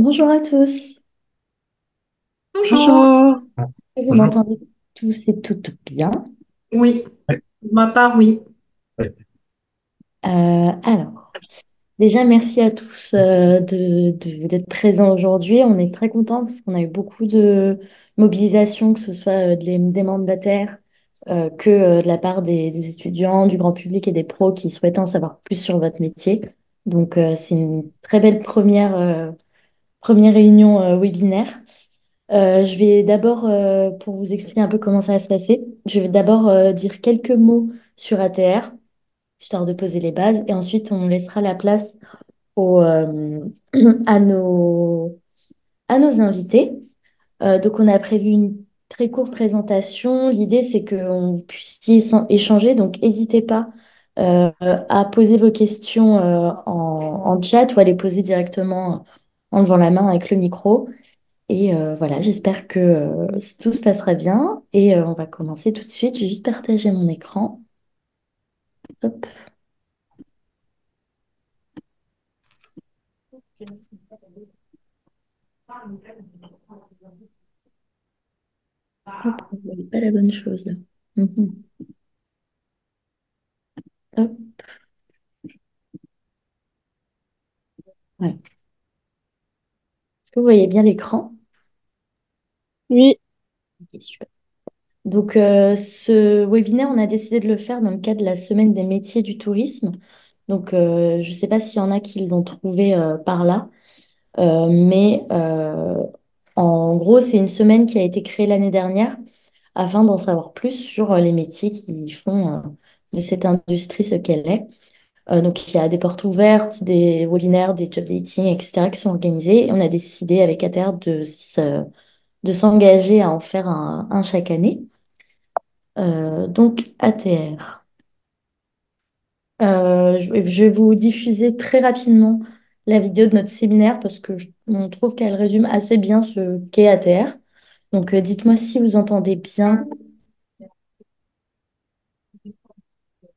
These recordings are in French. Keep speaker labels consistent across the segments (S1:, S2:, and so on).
S1: Bonjour à tous.
S2: Bonjour.
S3: Bonjour.
S1: Vous
S3: Bonjour.
S1: m'entendez tous et toutes bien?
S2: Oui,
S3: Ouais,
S2: de ma part, oui.
S3: ouais.
S1: Alors, déjà, merci à tous d'être présents aujourd'hui. On est très contents parce qu'on a eu beaucoup de mobilisation, que ce soit des mandataires que de la part des étudiants, du grand public et des pros qui souhaitent en savoir plus sur votre métier. Donc, c'est une très belle première réunion webinaire. Je vais d'abord, pour vous expliquer un peu comment ça va se passer, je vais d'abord dire quelques mots sur ATR, histoire de poser les bases, et ensuite on laissera la place aux, à à nos invités. Donc on a prévu une très courte présentation. L'idée, c'est qu'on puisse échanger, donc n'hésitez pas à poser vos questions en chat ou à les poser directement en levant la main avec le micro. Et voilà, j'espère que tout se passera bien. Et on va commencer tout de suite. Je vais juste partager mon écran. Hop, hop, on voit pas la bonne chose là. Mhm. Hop, voilà. Est-ce que vous voyez bien l'écran?
S4: Oui,
S1: Ok, super. Donc, ce webinaire, on a décidé de le faire dans le cadre de la semaine des métiers du tourisme. Donc, je ne sais pas s'il y en a qui l'ont trouvé par là, mais en gros, c'est une semaine qui a été créée l'année dernière afin d'en savoir plus sur les métiers qui font de cette industrie ce qu'elle est. Donc, il y a des portes ouvertes, des webinaires, des job dating, etc., qui sont organisés. Et on a décidé avec ATR de s'engager à en faire un chaque année. Donc, ATR. Je vais vous diffuser très rapidement la vidéo de notre séminaire parce que on trouve qu'elle résume assez bien ce qu'est ATR. Donc, dites-moi si vous entendez bien.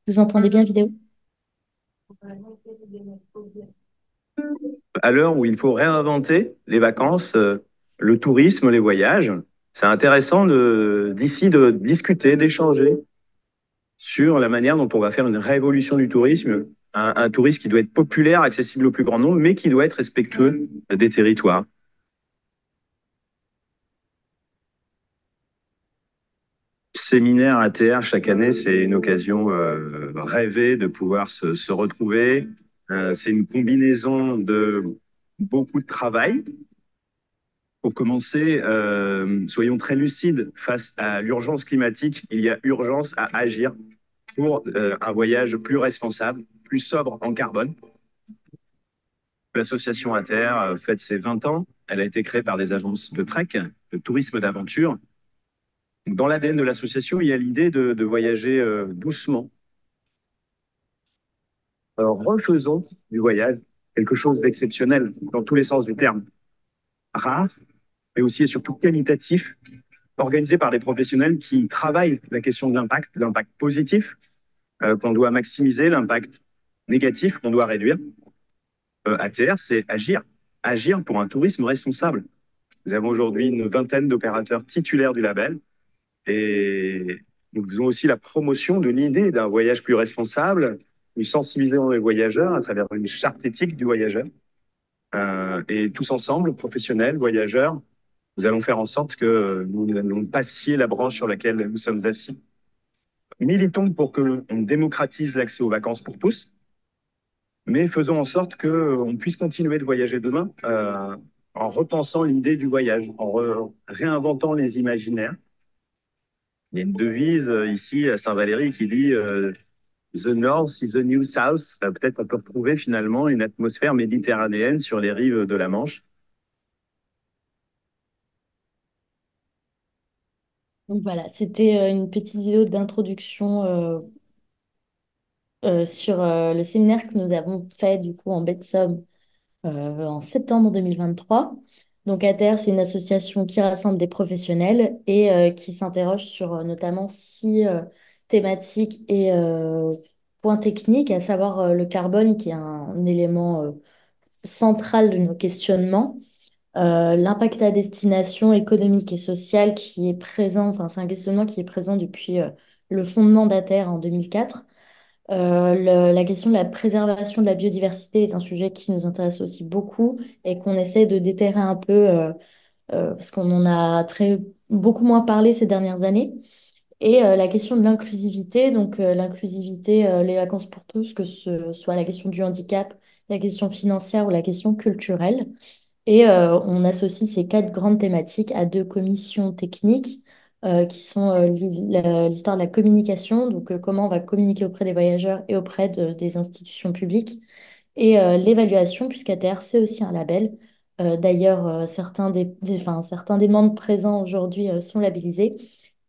S1: Vous entendez bien la vidéo?
S5: À l'heure où il faut réinventer les vacances, le tourisme, les voyages, c'est intéressant d'ici de discuter, d'échanger sur la manière dont on va faire une révolution du tourisme, un tourisme qui doit être populaire, accessible au plus grand nombre, mais qui doit être respectueux des territoires. Séminaire ATR chaque année, c'est une occasion rêvée de pouvoir se retrouver. C'est une combinaison de beaucoup de travail. Pour commencer, soyons très lucides face à l'urgence climatique. Il y a urgence à agir pour un voyage plus responsable, plus sobre en carbone. L'association Inter fête ses 20 ans. Elle a été créée par des agences de trek, de tourisme d'aventure. Dans l'ADN de l'association, il y a l'idée de voyager doucement. Refaisons du voyage quelque chose d'exceptionnel dans tous les sens du terme. Rare, mais aussi et surtout qualitatif, organisé par des professionnels qui travaillent la question de l'impact positif qu'on doit maximiser, l'impact négatif qu'on doit réduire. ATR, c'est agir. Agir pour un tourisme responsable. Nous avons aujourd'hui une vingtaine d'opérateurs titulaires du label et nous faisons aussi la promotion de l'idée d'un voyage plus responsable. Nous sensibilisons les voyageurs à travers une charte éthique du voyageur. Et tous ensemble, professionnels, voyageurs, nous allons faire en sorte que nous n'allons pas scier la branche sur laquelle nous sommes assis. Militons pour qu'on démocratise l'accès aux vacances pour tous, mais faisons en sorte qu'on puisse continuer de voyager demain en repensant l'idée du voyage, en réinventant les imaginaires. Il y a une devise ici à Saint-Valéry qui dit The North is the New South. Peut-être on peut retrouver finalement une atmosphère méditerranéenne sur les rives de la Manche.
S1: Donc voilà, c'était une petite vidéo d'introduction sur le séminaire que nous avons fait du coup en baie de Somme en septembre 2023. Donc ATR, c'est une association qui rassemble des professionnels et qui s'interroge sur notamment six thématiques et points techniques, à savoir le carbone qui est un élément central de nos questionnements. l'impact à destination économique et social qui est présent, enfin c'est un questionnement qui est présent depuis le fondement d'ATER en 2004. La question de la préservation de la biodiversité est un sujet qui nous intéresse aussi beaucoup et qu'on essaie de déterrer un peu parce qu'on en a beaucoup moins parlé ces dernières années. Et la question de l'inclusivité, donc l'inclusivité, les vacances pour tous, que ce soit la question du handicap, la question financière ou la question culturelle. Et on associe ces quatre grandes thématiques à deux commissions techniques qui sont l'histoire de la communication, donc comment on va communiquer auprès des voyageurs et auprès des institutions publiques, et l'évaluation, puisqu'ATR, c'est aussi un label. D'ailleurs, certains des membres présents aujourd'hui sont labellisés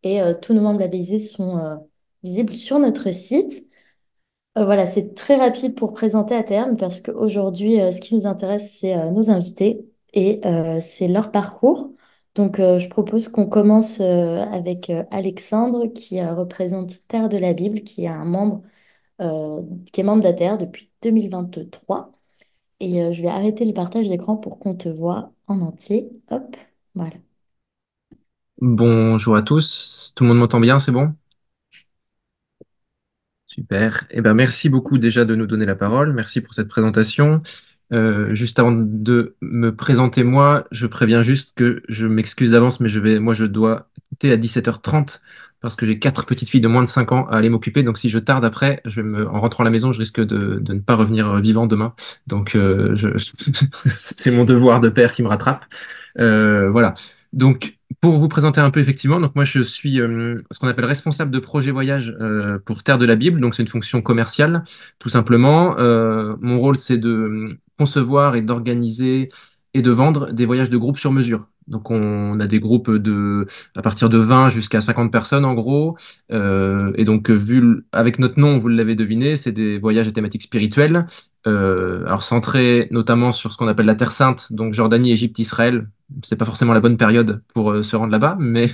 S1: et tous nos membres labellisés sont visibles sur notre site. Voilà, c'est très rapide pour présenter à terme parce qu'aujourd'hui, ce qui nous intéresse, c'est nos invités et c'est leur parcours. Donc, je propose qu'on commence avec Alexandre qui représente Terre de la Bible, qui est un membre, qui est membre d'ATR depuis 2023. Et je vais arrêter le partage d'écran pour qu'on te voit en entier. Hop, voilà.
S2: Bonjour à tous, tout le monde m'entend bien, c'est bon? Super. Eh ben, merci beaucoup déjà de nous donner la parole. Merci pour cette présentation. Juste avant de me présenter moi, je préviens juste que je m'excuse d'avance, mais je dois quitter à 17h30 parce que j'ai quatre petites filles de moins de 5 ans à aller m'occuper. Donc, si je tarde après, en rentrant à la maison, je risque de ne pas revenir vivant demain. Donc, c'est mon devoir de père qui me rattrape. Voilà. Donc, pour vous présenter un peu effectivement, donc moi je suis ce qu'on appelle responsable de projet voyage pour Terre de la Bible, donc c'est une fonction commerciale tout simplement. Mon rôle c'est de concevoir et d'organiser et de vendre des voyages de groupe sur mesure. Donc on a des groupes à partir de 20 jusqu'à 50 personnes en gros. Et donc avec notre nom, vous l'avez deviné, c'est des voyages à thématique spirituelle. Alors centrés notamment sur ce qu'on appelle la Terre Sainte, donc Jordanie, Égypte, Israël. C'est pas forcément la bonne période pour se rendre là-bas, mais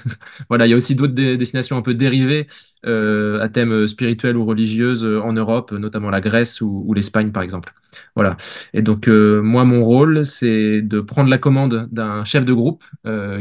S2: voilà, il y a aussi d'autres destinations un peu dérivées à thème spirituel ou religieuse en Europe, notamment la Grèce ou l'Espagne par exemple. Voilà. Et donc moi, mon rôle, c'est de prendre la commande d'un chef de groupe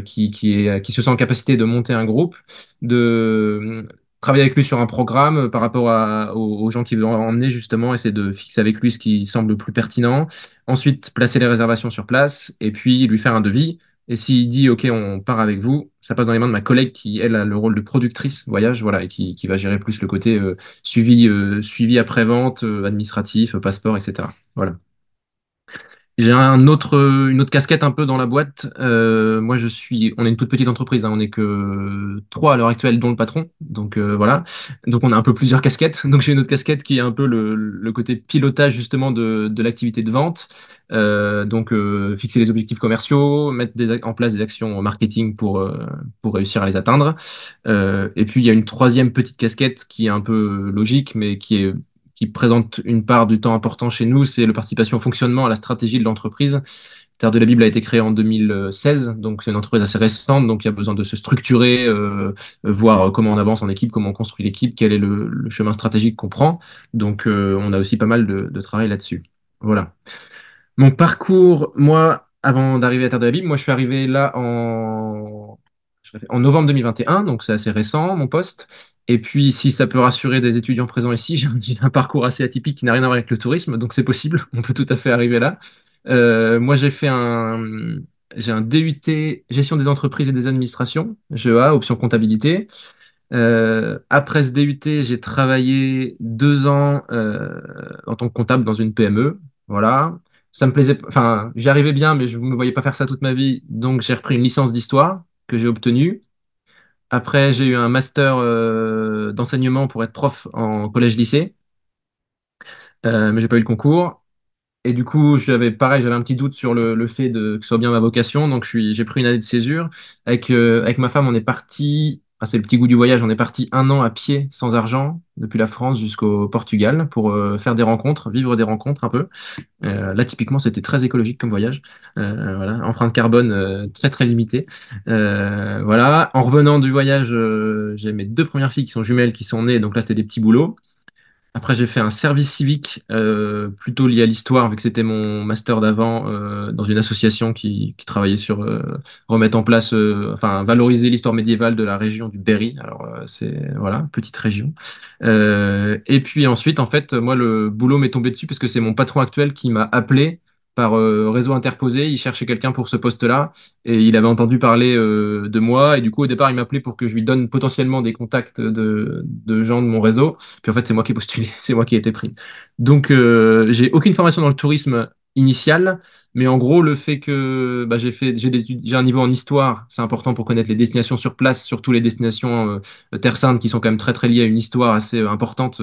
S2: qui se sent en capacité de monter un groupe, de travailler avec lui sur un programme par rapport aux gens qui veulent emmener justement, essayer de fixer avec lui ce qui semble le plus pertinent. Ensuite, placer les réservations sur place et puis lui faire un devis. Et s'il dit OK, on part avec vous, ça passe dans les mains de ma collègue qui, elle, a le rôle de productrice voyage, voilà, et qui va gérer plus le côté suivi après-vente, administratif, passeport, etc. Voilà. J'ai une autre casquette un peu dans la boîte. Moi, on est une toute petite entreprise, hein, on n'est que trois à l'heure actuelle, dont le patron. Donc voilà. Donc on a un peu plusieurs casquettes. Donc j'ai une autre casquette qui est un peu le côté pilotage justement de l'activité de vente. Fixer les objectifs commerciaux, mettre en place des actions marketing pour réussir à les atteindre. Et puis il y a une troisième petite casquette qui est un peu logique, mais qui présente une part du temps important chez nous, c'est la participation au fonctionnement, à la stratégie de l'entreprise. Terre de la Bible a été créée en 2016, donc c'est une entreprise assez récente, donc il y a besoin de se structurer, voir comment on avance en équipe, comment on construit l'équipe, quel est le chemin stratégique qu'on prend. Donc on a aussi pas mal de travail là-dessus. Voilà. Mon parcours, moi, avant d'arriver à Terre de la Bible, moi je suis arrivé là en novembre 2021, donc c'est assez récent, mon poste. Et puis, si ça peut rassurer des étudiants présents ici, j'ai un parcours assez atypique qui n'a rien à voir avec le tourisme, donc c'est possible, on peut tout à fait arriver là. Moi, j'ai un DUT gestion des entreprises et des administrations, GEA, option comptabilité. Après ce DUT, j'ai travaillé 2 ans en tant que comptable dans une PME. Voilà. Ça me plaisait, enfin, j'y arrivais bien, mais je ne me voyais pas faire ça toute ma vie. Donc, j'ai repris une licence d'histoire que j'ai obtenue. Après, j'ai eu un master d'enseignement pour être prof en collège-lycée, mais j'ai pas eu le concours. Et du coup, pareil, j'avais un petit doute sur le fait que ce soit bien ma vocation. Donc, j'ai pris une année de césure. Avec ma femme, on est parti, ah, c'est le petit goût du voyage, on est parti 1 an à pied, sans argent, depuis la France jusqu'au Portugal, pour faire des rencontres, vivre des rencontres un peu. Là, typiquement, c'était très écologique comme voyage. Voilà, empreinte carbone très très limitée. Voilà. En revenant du voyage, j'ai mes deux premières filles qui sont jumelles, qui sont nées. Donc là, c'était des petits boulots. Après, j'ai fait un service civique plutôt lié à l'histoire, vu que c'était mon master d'avant dans une association qui travaillait sur remettre en place, enfin valoriser l'histoire médiévale de la région du Berry. Alors c'est voilà, petite région. Et puis ensuite, en fait, moi le boulot m'est tombé dessus parce que c'est mon patron actuel qui m'a appelé par réseau interposé. Il cherchait quelqu'un pour ce poste-là et il avait entendu parler de moi. Et du coup, au départ, il m'appelait pour que je lui donne potentiellement des contacts de gens de mon réseau. Puis en fait, c'est moi qui ai postulé, c'est moi qui ai été pris. Donc, j'ai aucune formation dans le tourisme initial, mais en gros, le fait que bah, j'ai un niveau en histoire, c'est important pour connaître les destinations sur place, surtout les destinations Terre Sainte qui sont quand même très très liées à une histoire assez importante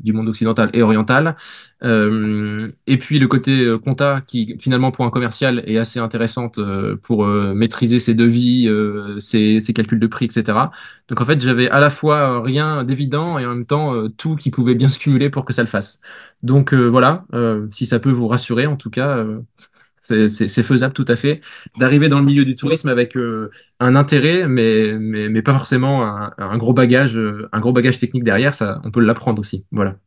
S2: du monde occidental et oriental. Et puis le côté compta qui finalement pour un commercial est assez intéressante pour maîtriser ses devis, ses calculs de prix, etc. Donc en fait, j'avais à la fois rien d'évident et en même temps tout qui pouvait bien se cumuler pour que ça le fasse. Donc voilà, si ça peut vous rassurer, en tout cas, c'est faisable tout à fait d'arriver dans le milieu du tourisme avec un intérêt, mais pas forcément un gros bagage technique derrière. Ça, on peut l'apprendre aussi. Voilà.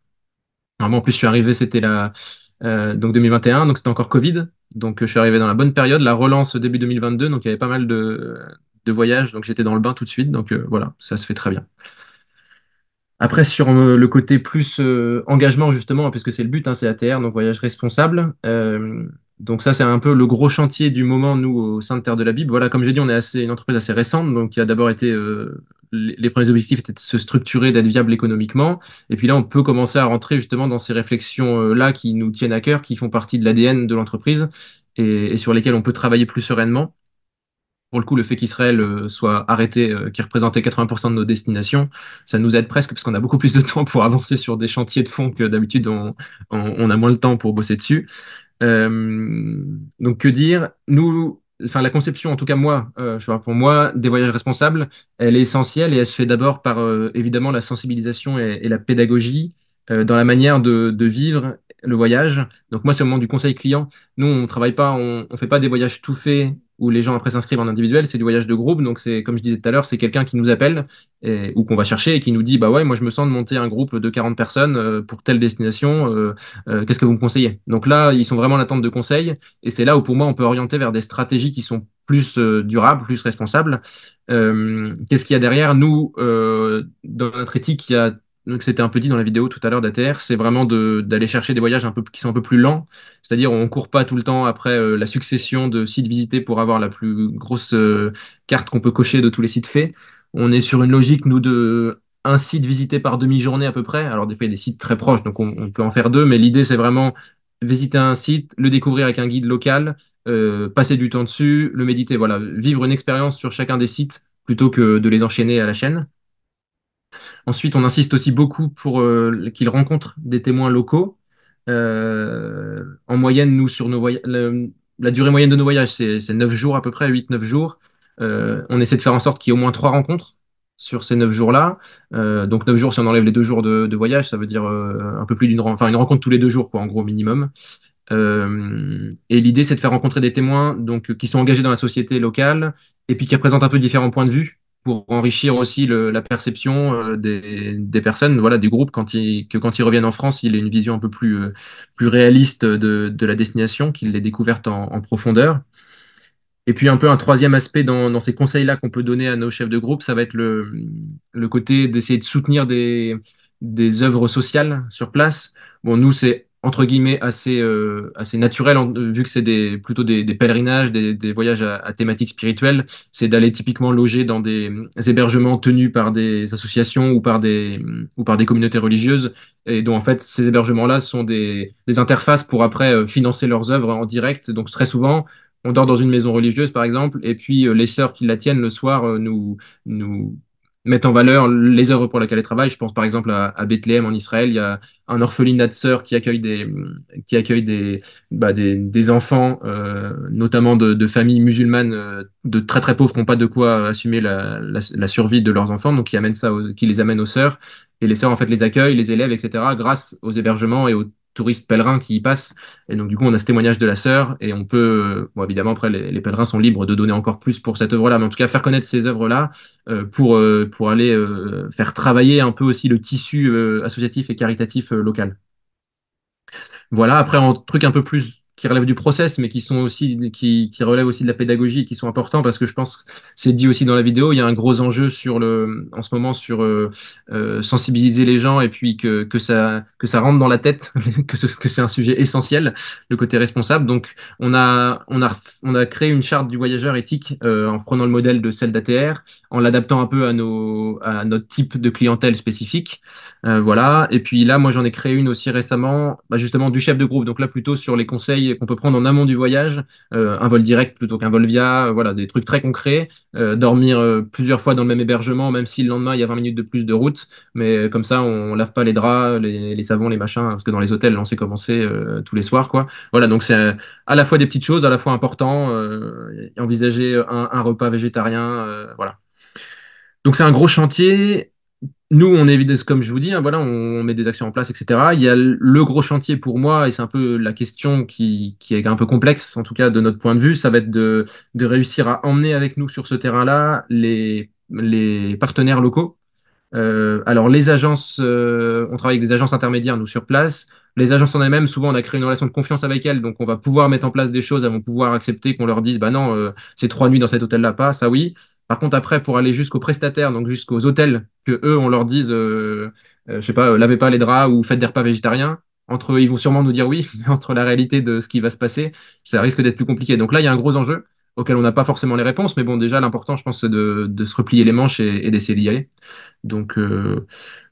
S2: Alors moi, en plus, je suis arrivé, c'était donc 2021, donc c'était encore Covid. Donc je suis arrivé dans la bonne période, la relance début 2022, donc il y avait pas mal de voyages, donc j'étais dans le bain tout de suite. Donc voilà, ça se fait très bien. Après, sur le côté plus engagement, justement, puisque c'est le but, hein, c'est ATR, donc voyage responsable. Donc ça, c'est un peu le gros chantier du moment, nous, au sein de Terre de la Bible. Voilà, comme j'ai dit, on est une entreprise assez récente, donc il a d'abord été, les premiers objectifs étaient de se structurer, d'être viable économiquement. Et puis là, on peut commencer à rentrer justement dans ces réflexions-là qui nous tiennent à cœur, qui font partie de l'ADN de l'entreprise et sur lesquelles on peut travailler plus sereinement. Pour le coup, le fait qu'Israël soit arrêté, qui représentait 80% de nos destinations, ça nous aide presque parce qu'on a beaucoup plus de temps pour avancer sur des chantiers de fond que d'habitude on a moins le temps pour bosser dessus. Donc que dire? Nous, enfin la conception, en tout cas moi, je parle pour moi, des voyages responsables, elle est essentielle et elle se fait d'abord par évidemment la sensibilisation et la pédagogie dans la manière de vivre le voyage. Donc moi, c'est au moment du conseil client. Nous, on travaille pas, on fait pas des voyages tout faits où les gens après s'inscrivent en individuel, c'est du voyage de groupe. Donc c'est comme je disais tout à l'heure, c'est quelqu'un qui nous appelle ou qu'on va chercher et qui nous dit bah ouais, moi je me sens de monter un groupe de 40 personnes pour telle destination. Qu'est-ce que vous me conseillez? Donc là, ils sont vraiment en attente de conseils, et c'est là où pour moi on peut orienter vers des stratégies qui sont plus durables, plus responsables. Qu'est-ce qu'il y a derrière? Nous, dans notre éthique, il y a donc c'était un peu dit dans la vidéo tout à l'heure d'ATR, c'est vraiment d'aller chercher des voyages un peu qui sont un peu plus lents, c'est-à-dire on court pas tout le temps après la succession de sites visités pour avoir la plus grosse carte qu'on peut cocher de tous les sites faits. On est sur une logique nous de un site visité par demi-journée à peu près. Alors, des fois, il y a des sites très proches, donc on peut en faire deux, mais l'idée, c'est vraiment visiter un site, le découvrir avec un guide local, passer du temps dessus, le méditer, voilà, vivre une expérience sur chacun des sites plutôt que de les enchaîner à la chaîne. Ensuite, on insiste aussi beaucoup pour qu'ils rencontrent des témoins locaux. En moyenne, nous, sur nos voyages, la durée moyenne de nos voyages, c'est 9 jours à peu près, 8 9 jours. On essaie de faire en sorte qu'il y ait au moins 3 rencontres sur ces 9 jours-là. Donc 9 jours, si on enlève les 2 jours de voyage, ça veut dire un peu plus enfin une rencontre tous les 2 jours, quoi, en gros minimum. Et l'idée, c'est de faire rencontrer des témoins donc qui sont engagés dans la société locale et puis qui représentent un peu différents points de vue pour enrichir aussi la perception des personnes, voilà, du groupe que quand ils reviennent en France, il ait une vision un peu plus réaliste de la destination, qu'il l'ait découverte en profondeur. Et puis un peu un troisième aspect dans ces conseils-là qu'on peut donner à nos chefs de groupe, ça va être le côté d'essayer de soutenir des œuvres sociales sur place. Bon, nous, c'est entre guillemets assez naturel, vu que c'est plutôt des pèlerinages, des voyages à thématique spirituelle, c'est d'aller typiquement loger dans des hébergements tenus par des associations ou par des communautés religieuses, et dont en fait ces hébergements-là sont des interfaces pour après financer leurs œuvres en direct. Donc très souvent, on dort dans une maison religieuse, par exemple, et puis les sœurs qui la tiennent le soir nous mettent en valeur les œuvres pour lesquelles elles travaillent. Je pense par exemple à Bethléem en Israël, il y a un orphelinat de sœurs qui accueille des enfants, notamment de familles musulmanes de très très pauvres qui n'ont pas de quoi assumer la survie de leurs enfants, donc qui les amènent aux sœurs, et les sœurs en fait les accueillent, les élèves, etc. grâce aux hébergements et touristes pèlerins qui y passent. Et donc, du coup, on a ce témoignage de la sœur et on peut, bon, évidemment, après, les pèlerins sont libres de donner encore plus pour cette œuvre-là, mais en tout cas, faire connaître ces œuvres-là pour aller faire travailler un peu aussi le tissu associatif et caritatif local. Voilà, après, un truc un peu plus qui relève du process, mais qui sont aussi, qui relèvent aussi de la pédagogie, et qui sont importants parce que je pense, c'est dit aussi dans la vidéo, il y a un gros enjeu en ce moment sur sensibiliser les gens et puis que ça rentre dans la tête, que c'est un sujet essentiel, le côté responsable. Donc, on a créé une charte du voyageur éthique en prenant le modèle de celle d'ATR, en l'adaptant un peu à notre type de clientèle spécifique. Voilà. Et puis là, moi, j'en ai créé une aussi récemment, bah, justement du chef de groupe. Donc là, plutôt sur les conseils qu'on peut prendre en amont du voyage, un vol direct plutôt qu'un vol via, voilà, des trucs très concrets. Dormir plusieurs fois dans le même hébergement, même si le lendemain, il y a 20 minutes de plus de route. Mais comme ça, on lave pas les draps, les savons, les machins, parce que dans les hôtels, on sait comment c'est tous les soirs, quoi. Voilà, donc c'est à la fois des petites choses, à la fois important, envisager un repas végétarien, voilà. Donc c'est un gros chantier. Nous, on évite, comme je vous dis, hein, voilà, on met des actions en place, etc. Il y a le gros chantier pour moi, et c'est un peu la question qui est un peu complexe, en tout cas de notre point de vue, ça va être de réussir à emmener avec nous sur ce terrain-là les partenaires locaux. Alors, les agences, on travaille avec des agences intermédiaires, nous, sur place. Les agences en elles-mêmes, souvent, on a créé une relation de confiance avec elles, donc on va pouvoir mettre en place des choses, elles vont pouvoir accepter qu'on leur dise, bah non, c'est 3 nuits dans cet hôtel-là, pas, ça oui. Par contre, après, pour aller jusqu'aux prestataires, donc jusqu'aux hôtels, que eux, on leur dise, je sais pas, lavez pas les draps ou faites des repas végétariens. Entre eux, ils vont sûrement nous dire oui, mais entre la réalité de ce qui va se passer, ça risque d'être plus compliqué. Donc là, il y a un gros enjeu auquel on n'a pas forcément les réponses, mais bon, déjà, l'important, je pense, c'est de se replier les manches et d'essayer d'y aller. Donc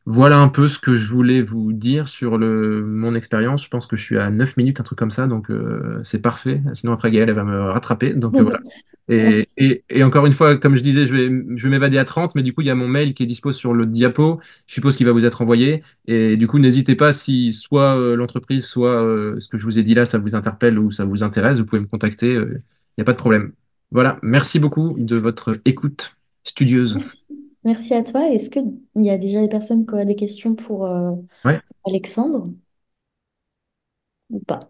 S2: voilà un peu ce que je voulais vous dire sur mon expérience. Je pense que je suis à 9 minutes, un truc comme ça, donc c'est parfait. Sinon après Gaëlle, elle va me rattraper. Donc voilà.
S1: Merci.
S2: Et encore une fois, comme je disais, je vais m'évader à 30, mais du coup, il y a mon mail qui est dispo sur le diapo. Je suppose qu'il va vous être envoyé. Et du coup, n'hésitez pas si soit l'entreprise, soit ce que je vous ai dit là, ça vous interpelle ou ça vous intéresse, vous pouvez me contacter. Il n'y a pas de problème. Voilà. Merci beaucoup de votre écoute studieuse.
S1: Merci. Merci à toi. Est-ce qu'il y a déjà des personnes qui ont des questions pour
S2: Ouais.
S1: Alexandre ou pas?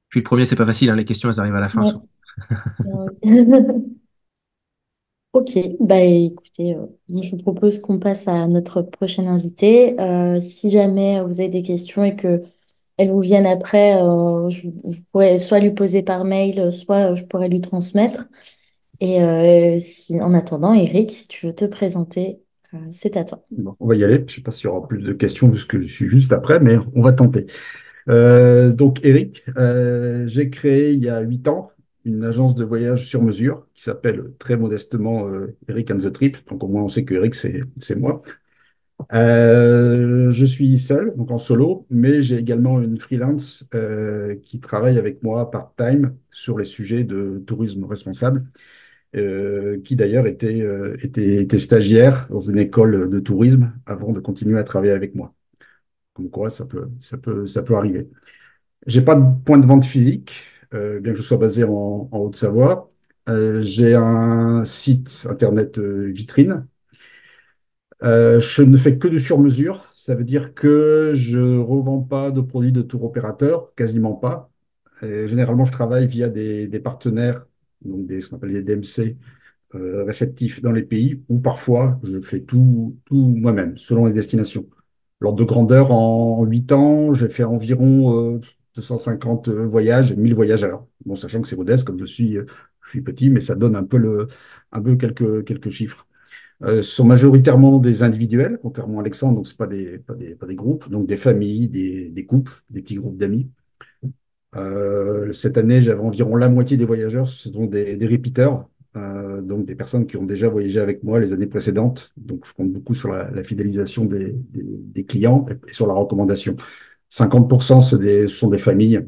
S2: Puis le premier, c'est pas facile, hein, les questions, elles arrivent à la fin,
S1: Ouais.
S2: souvent.
S1: Ok, bah écoutez, je vous propose qu'on passe à notre prochaine invitée. Si jamais vous avez des questions et que elles vous viennent après, je pourrais soit lui poser par mail, soit je pourrais lui transmettre. Et si, en attendant, Eric, si tu veux te présenter, c'est à toi.
S3: Bon, on va y aller. Je ne sais pas s'il y aura plus de questions puisque je suis juste après, mais on va tenter. Donc, Eric, j'ai créé il y a 8 ans une agence de voyage sur mesure qui s'appelle très modestement Eric and the Trip. Donc, au moins, on sait que Eric, c'est moi. Je suis seul, donc en solo, mais j'ai également une freelance qui travaille avec moi part-time sur les sujets de tourisme responsable, qui d'ailleurs était stagiaire dans une école de tourisme avant de continuer à travailler avec moi. Comme quoi, ça peut arriver. J'ai pas de point de vente physique, bien que je sois basé en Haute-Savoie. J'ai un site internet vitrine. Je ne fais que du sur-mesure. Ça veut dire que je revends pas de produits de tour opérateur, quasiment pas. Et généralement, je travaille via des partenaires, donc ce qu'on appelle des DMC, réceptifs dans les pays, ou parfois je fais tout moi-même, selon les destinations. L'ordre de grandeur, en 8 ans, j'ai fait environ 250 voyages, 1000 voyages à l'heure. Bon, sachant que c'est modeste, comme je suis petit, mais ça donne un peu quelques chiffres. Ce sont majoritairement des individuels, contrairement à Alexandre, donc ce pas des groupes, donc des familles, des couples, des petits groupes d'amis. Cette année, j'avais environ la moitié des voyageurs, ce sont des repeaters, donc des personnes qui ont déjà voyagé avec moi les années précédentes. Donc, je compte beaucoup sur la fidélisation des clients et sur la recommandation. 50%, ce sont des familles.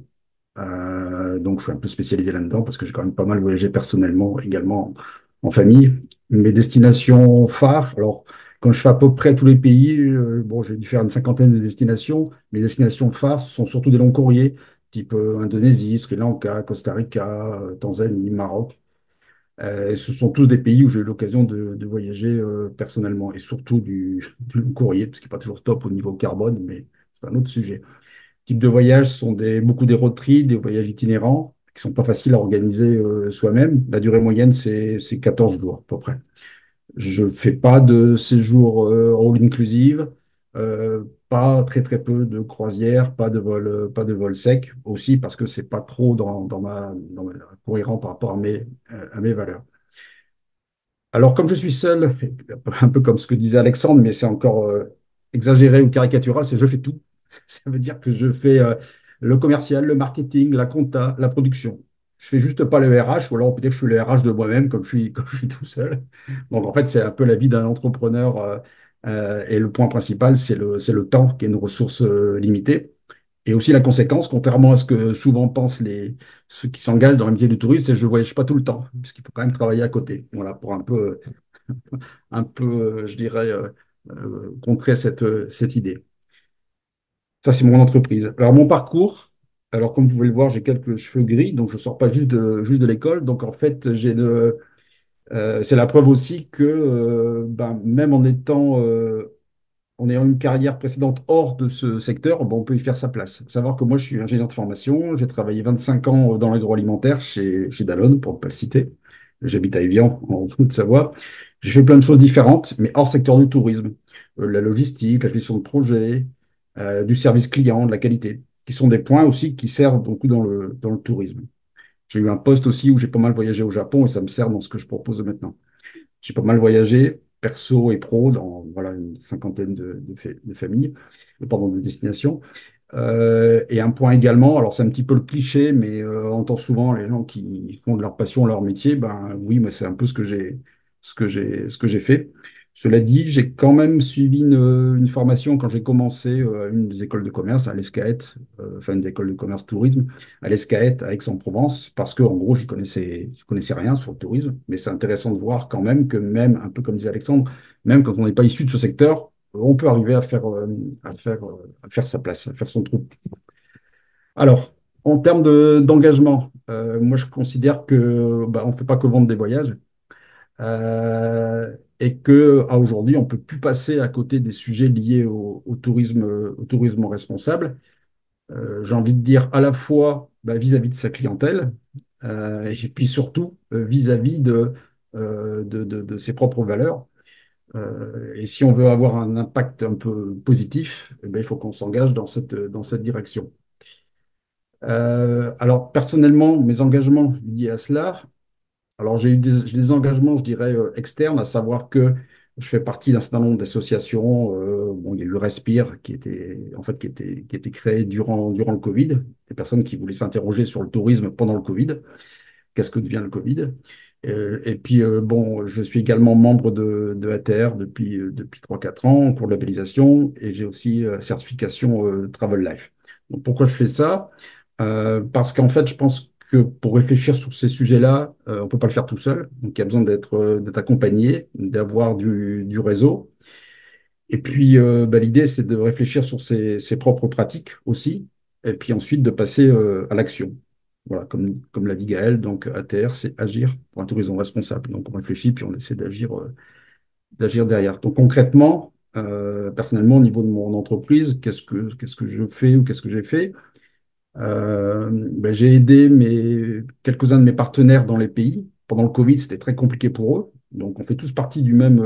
S3: Donc, je suis un peu spécialisé là-dedans parce que j'ai quand même pas mal voyagé personnellement également en famille. Mes destinations phares, alors, quand je fais à peu près tous les pays, bon, j'ai dû faire une cinquantaine de destinations. Mes destinations phares ce sont surtout des longs courriers, type Indonésie, Sri Lanka, Costa Rica, Tanzanie, Maroc. Et ce sont tous des pays où j'ai eu l'occasion de voyager personnellement, et surtout du long courrier, parce qu'il n'est pas toujours top au niveau carbone, mais c'est un autre sujet. Type de voyage sont beaucoup des road trips, des voyages itinérants, qui sont pas faciles à organiser soi-même. La durée moyenne, c'est 14 jours à peu près. Je fais pas de séjour all inclusive, pas très très peu de croisières, pas de vol sec aussi parce que c'est pas trop cohérent par rapport à mes valeurs. Alors comme je suis seul, un peu comme ce que disait Alexandre, mais c'est encore exagéré ou caricatural, c'est je fais tout. Ça veut dire que je fais le commercial, le marketing, la compta, la production. Je fais juste pas le RH, ou alors peut-être que je fais le RH de moi-même, comme je suis tout seul. Donc en fait, c'est un peu la vie d'un entrepreneur. Et le point principal, c'est le temps, qui est une ressource limitée. Et aussi la conséquence, contrairement à ce que souvent pensent ceux qui s'engagent dans le métier du tourisme, c'est que je ne voyage pas tout le temps, puisqu'il faut quand même travailler à côté. Voilà, pour un peu je dirais, contrer cette idée. Ça, c'est mon entreprise. Alors, mon parcours, alors comme vous pouvez le voir, j'ai quelques cheveux gris, donc je ne sors pas juste de l'école. Donc, en fait, c'est la preuve aussi que même en ayant une carrière précédente hors de ce secteur, on peut y faire sa place. Savoir que moi, je suis ingénieur de formation, j'ai travaillé 25 ans dans l'agroalimentaire chez Danone, pour ne pas le citer. J'habite à Évian, en Haute-Savoie. J'ai fait plein de choses différentes, mais hors secteur du tourisme. La logistique, la gestion de projet, du service client, de la qualité, qui sont des points aussi qui servent beaucoup dans le tourisme. J'ai eu un poste aussi où j'ai pas mal voyagé au Japon et ça me sert dans ce que je propose maintenant. J'ai pas mal voyagé, perso et pro, dans voilà, une cinquantaine de familles, pardon, de destinations. Et un point également, alors c'est un petit peu le cliché, mais on entend souvent les gens qui font de leur passion leur métier. Ben oui, mais c'est un peu ce que j'ai fait. Cela dit, j'ai quand même suivi une formation quand j'ai commencé à une des écoles de commerce, à l'ESCAET, enfin une des écoles de commerce tourisme, à l'ESCAET à Aix-en-Provence, parce que en gros, je connaissais rien sur le tourisme, mais c'est intéressant de voir quand même que même, un peu comme disait Alexandre, même quand on n'est pas issu de ce secteur, on peut arriver à faire sa place, à faire son trou. Alors, en termes d'engagement, moi je considère que on ne fait pas que vendre des voyages et que à aujourd'hui on ne peut plus passer à côté des sujets liés au tourisme responsable. J'ai envie de dire à la fois vis-à-vis de sa clientèle et puis surtout vis-à-vis de ses propres valeurs. Et si on veut avoir un impact un peu positif, il faut qu'on s'engage dans cette direction. Alors, personnellement, mes engagements liés à cela, alors j'ai des engagements, je dirais, externes, à savoir que je fais partie d'un certain nombre d'associations. Bon, il y a eu Respire qui était créé durant le Covid, des personnes qui voulaient s'interroger sur le tourisme pendant le Covid. Qu'est-ce que devient le Covid? Et puis, bon, je suis également membre de ATR depuis 3 4 ans en cours de labellisation et j'ai aussi certification Travel Life. Donc, pourquoi je fais ça? Parce qu'en fait, je pense que pour réfléchir sur ces sujets-là, on ne peut pas le faire tout seul. Donc, il y a besoin d'être accompagné, d'avoir du réseau. Et puis, l'idée, c'est de réfléchir sur ses propres pratiques aussi, et puis ensuite de passer à l'action. Voilà, comme l'a dit Gaël, donc ATR, c'est agir pour un tourisme responsable. Donc, on réfléchit, puis on essaie d'agir derrière. Donc, concrètement, personnellement, au niveau de mon entreprise, qu'est-ce que je fais ou qu'est-ce que j'ai fait? J'ai aidé quelques-uns de mes partenaires dans les pays. Pendant le Covid, c'était très compliqué pour eux. Donc, on fait tous partie du même,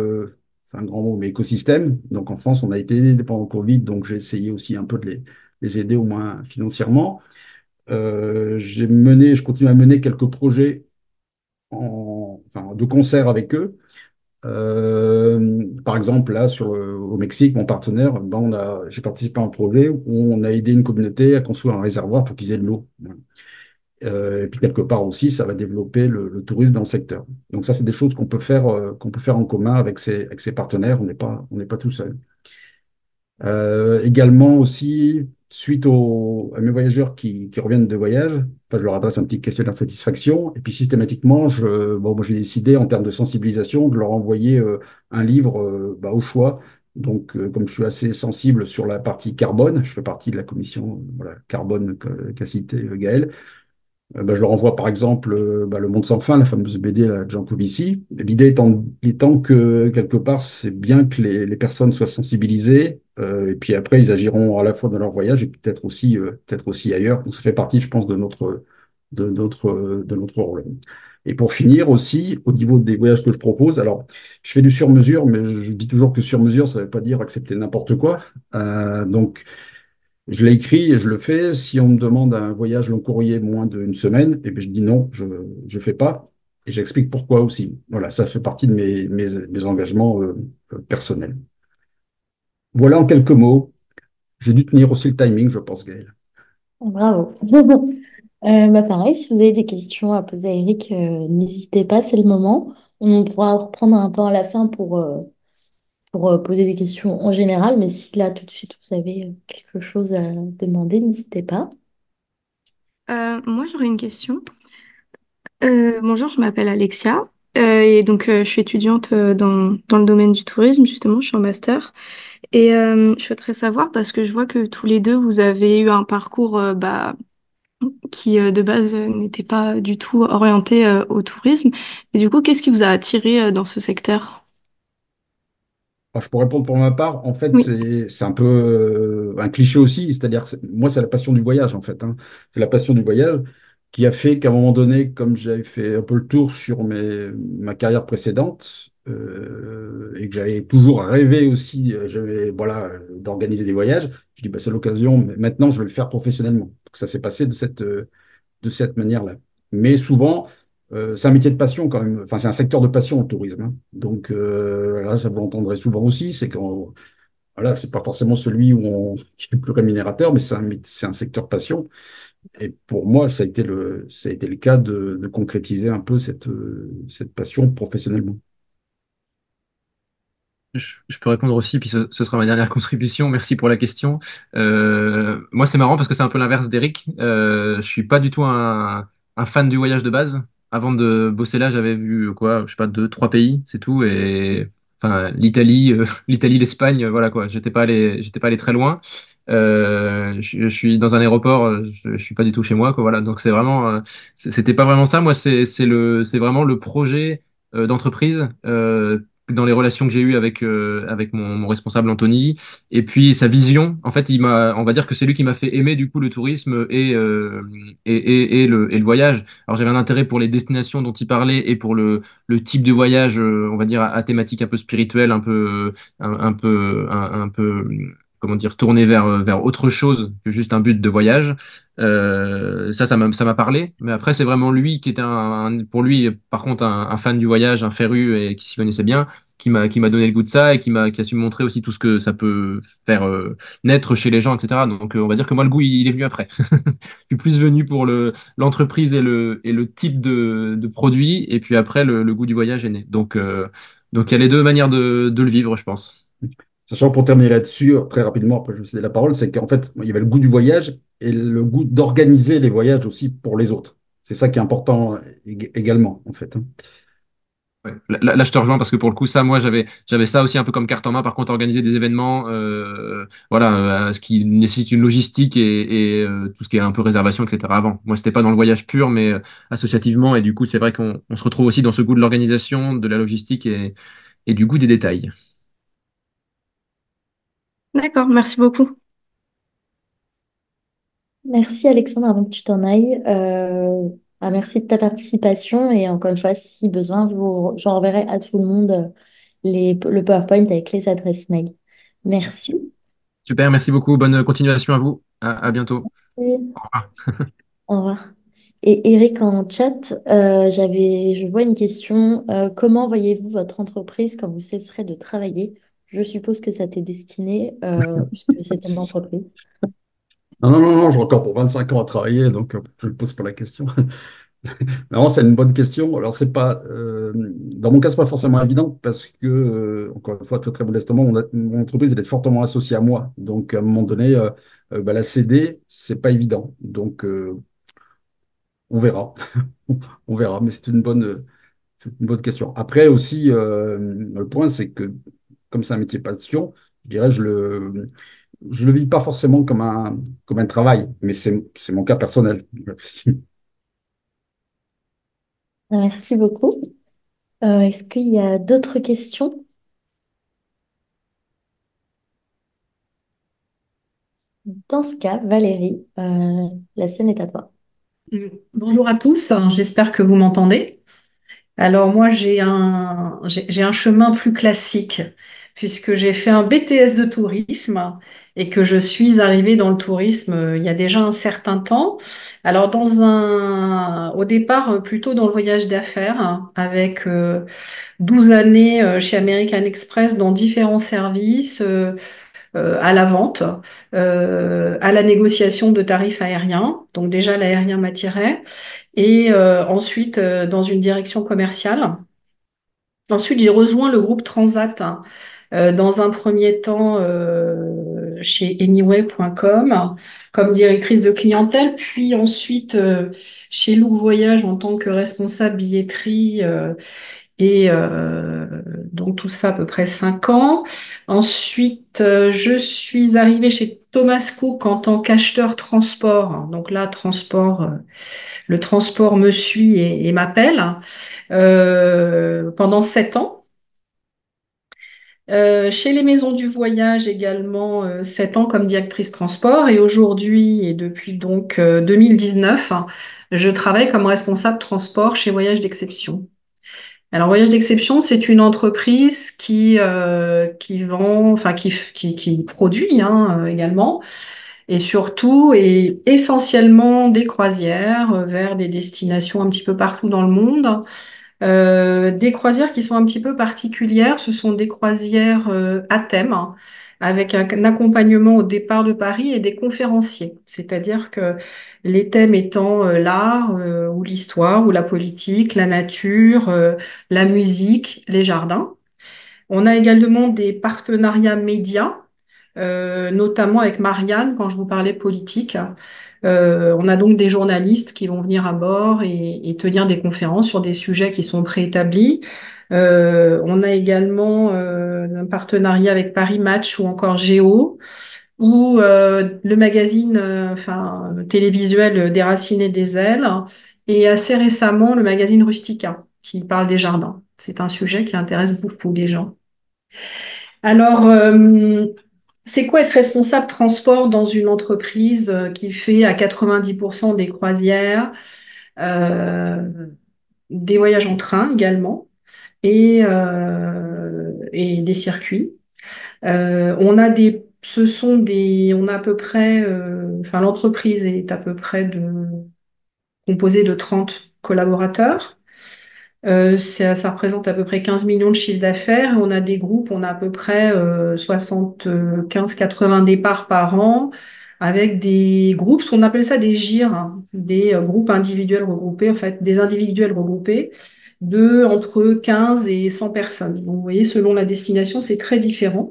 S3: c'est un grand mot, mais écosystème. Donc, en France, on a été aidés pendant le Covid. Donc, j'ai essayé aussi un peu de les aider, au moins financièrement. Je continue à mener quelques projets de concert avec eux. Par exemple, là, au Mexique, mon partenaire, j'ai participé à un projet où on a aidé une communauté à construire un réservoir pour qu'ils aient de l'eau. Voilà. Et puis quelque part aussi, ça va développer le tourisme dans le secteur. Donc ça, c'est des choses qu'on peut faire en commun avec ses partenaires. On n'est pas tout seul. Également aussi, à mes voyageurs qui reviennent de voyage, enfin, je leur adresse un petit questionnaire de satisfaction. Et puis systématiquement, moi, j'ai décidé en termes de sensibilisation de leur envoyer un livre au choix. Donc, comme je suis assez sensible sur la partie carbone, je fais partie de la commission voilà, carbone qu'a cité Gaël. je leur envoie par exemple Le Monde sans fin, la fameuse BD là, de Jean Covici. L'idée étant que quelque part, c'est bien que les personnes soient sensibilisées, et puis après, ils agiront à la fois dans leur voyage et peut-être aussi ailleurs. Donc ça fait partie, je pense, de notre rôle. Et pour finir aussi, au niveau des voyages que je propose, alors je fais du sur-mesure, mais je dis toujours que sur-mesure, ça ne veut pas dire accepter n'importe quoi. Donc je l'ai écrit et je le fais. Si on me demande un voyage long courrier moins d'une semaine, eh bien, je dis non, je ne fais pas. Et j'explique pourquoi aussi. Voilà, ça fait partie de mes engagements personnels. Voilà en quelques mots. J'ai dû tenir aussi le timing, je pense, Gaël.
S1: Bravo. Pareil, si vous avez des questions à poser à Eric, n'hésitez pas, c'est le moment. On pourra reprendre un temps à la fin pour poser des questions en général, mais si là, tout de suite, vous avez quelque chose à demander, n'hésitez pas.
S6: Moi, j'aurais une question. Bonjour, je m'appelle Alexia et donc je suis étudiante dans le domaine du tourisme, justement, je suis en master. Et je souhaiterais savoir, parce que je vois que tous les deux, vous avez eu un parcours qui de base n'était pas du tout orienté au tourisme. Et du coup, qu'est-ce qui vous a attiré dans ce secteur?
S3: Alors, je peux répondre pour ma part. En fait,
S6: Oui.
S3: c'est un peu un cliché aussi. C'est-à-dire, moi, c'est la passion du voyage, en fait, hein. C'est la passion du voyage qui a fait qu'à un moment donné, comme j'avais fait un peu le tour sur ma carrière précédente, et que j'avais toujours rêvé aussi, voilà, d'organiser des voyages, je dis, bah, c'est l'occasion, mais maintenant, je vais le faire professionnellement. Donc, ça s'est passé de cette manière-là. Mais souvent, c'est un métier de passion quand même. Enfin, c'est un secteur de passion, le tourisme, hein. Donc là, ça vous l'entendrez souvent aussi, c'est quand voilà, c'est pas forcément celui qui est le plus rémunérateur, mais c'est un secteur passion. Et pour moi, ça a été le cas de concrétiser un peu cette passion professionnellement.
S2: Je peux répondre aussi, puis ce sera ma dernière contribution. Merci pour la question. Moi, c'est marrant parce que c'est un peu l'inverse d'Eric. Je suis pas du tout un fan du voyage de base. Avant de bosser là, j'avais vu quoi, je sais pas, deux, trois pays, c'est tout. Et enfin, l'Italie, l'Italie, l'Espagne, voilà quoi. J'étais pas allé très loin. Je suis dans un aéroport, je suis pas du tout chez moi, quoi. Voilà. Donc c'est vraiment, c'était pas vraiment ça. Moi, c'est vraiment le projet d'entreprise. Dans les relations que j'ai eues avec mon responsable Anthony, et puis sa vision. En fait, on va dire que c'est lui qui m'a fait aimer du coup le tourisme et le voyage. Alors j'avais un intérêt pour les destinations dont il parlait et pour le type de voyage, on va dire à thématique un peu spirituelle, un peu, comment dire, tourné vers autre chose que juste un but de voyage. Ça m'a parlé, mais après c'est vraiment lui qui était pour lui par contre un fan du voyage, un féru et qui s'y connaissait bien, qui m'a donné le goût de ça et qui a su me montrer aussi tout ce que ça peut faire naître chez les gens, etc. Donc on va dire que moi le goût il est venu après. Je suis plus venu pour l'entreprise et le type de produit, et puis après le goût du voyage est né. Donc il y a les deux manières de le vivre, je pense.
S3: Sachant pour terminer là-dessus, très rapidement, après je vais céder la parole, c'est qu'en fait, il y avait le goût du voyage et le goût d'organiser les voyages aussi pour les autres. C'est ça qui est important également, en fait, hein.
S2: Ouais. Là, je te rejoins parce que pour le coup, ça, moi, j'avais ça aussi un peu comme carte en main. Par contre, organiser des événements, voilà, ce qui nécessite une logistique et tout ce qui est un peu réservation, etc. Avant. Moi, c'était pas dans le voyage pur, mais associativement. Et du coup, c'est vrai qu'on se retrouve aussi dans ce goût de l'organisation, de la logistique et du goût des détails.
S6: D'accord, merci beaucoup.
S1: Merci Alexandre, avant que tu t'en ailles. Merci de ta participation et encore une fois, si besoin, j'enverrai à tout le monde le PowerPoint avec les adresses mail. Merci.
S2: Super, merci beaucoup. Bonne continuation à vous. À bientôt.
S1: Et
S2: Au revoir.
S1: au revoir. Et Eric, en chat, je vois une question. Comment voyez-vous votre entreprise quand vous cesserez de travailler? Je suppose que ça t'est destiné, puisque c'est une entreprise.
S3: Non, non, non, non, j'ai encore pour 25 ans à travailler, donc je ne pose pas la question. Non, c'est une bonne question. Alors, c'est pas, dans mon cas, c'est pas forcément évident parce que, encore une fois, très, très modestement, mon entreprise, elle est fortement associée à moi. Donc, à un moment donné, la céder, c'est pas évident. Donc, on verra. On verra, mais c'est une bonne question. Après aussi, le point, c'est que comme c'est un métier passion, je dirais, je le vis pas forcément comme un travail, mais c'est mon cas personnel.
S1: Merci beaucoup. Est-ce qu'il y a d'autres questions? Dans ce cas, Valérie, la scène est à toi.
S7: Bonjour à tous, j'espère que vous m'entendez. Alors moi j'ai un chemin plus classique puisque j'ai fait un BTS de tourisme et que je suis arrivée dans le tourisme il y a déjà un certain temps. Alors au départ plutôt dans le voyage d'affaires avec 12 années chez American Express dans différents services. À la vente, à la négociation de tarifs aériens. Donc déjà, l'aérien m'attirait. Et ensuite, dans une direction commerciale. Ensuite, j'ai rejoint le groupe Transat, hein, dans un premier temps chez Anyway.com comme directrice de clientèle, puis ensuite chez Look Voyage en tant que responsable billetterie et donc tout ça à peu près 5 ans. Ensuite, je suis arrivée chez Thomas Cook en tant qu'acheteur transport. Donc là, le transport me suit et m'appelle pendant 7 ans. Chez les maisons du voyage également, 7 ans comme directrice transport. Et aujourd'hui, et depuis donc 2019, je travaille comme responsable transport chez Voyage d'Exception. Alors, Voyage d'Exception, c'est une entreprise qui vend, enfin qui produit également, et surtout et essentiellement des croisières vers des destinations un petit peu partout dans le monde. Des croisières qui sont un petit peu particulières, ce sont des croisières à thème, hein, avec un accompagnement au départ de Paris et des conférenciers. C'est-à-dire que les thèmes étant l'art ou l'histoire ou la politique, la nature, la musique, les jardins. On a également des partenariats médias, notamment avec Marianne, quand je vous parlais politique. On a donc des journalistes qui vont venir à bord et tenir des conférences sur des sujets qui sont préétablis. On a également un partenariat avec Paris Match ou encore Géo, ou le magazine télévisuel Déraciné des ailes, et assez récemment le magazine Rustica, qui parle des jardins. C'est un sujet qui intéresse beaucoup les gens. Alors, c'est quoi être responsable transport dans une entreprise qui fait à 90% des croisières, euh, des voyages en train également et des circuits? On a à peu près, l'entreprise est à peu près composée de 30 collaborateurs. Ça représente à peu près 15 millions de chiffre d'affaires. On a des groupes, on a à peu près 75-80 départs par an avec des groupes, on appelle ça des GIR, hein, des groupes individuels regroupés, en fait, des individuels regroupés de entre 15 et 100 personnes. Donc, vous voyez, selon la destination, c'est très différent.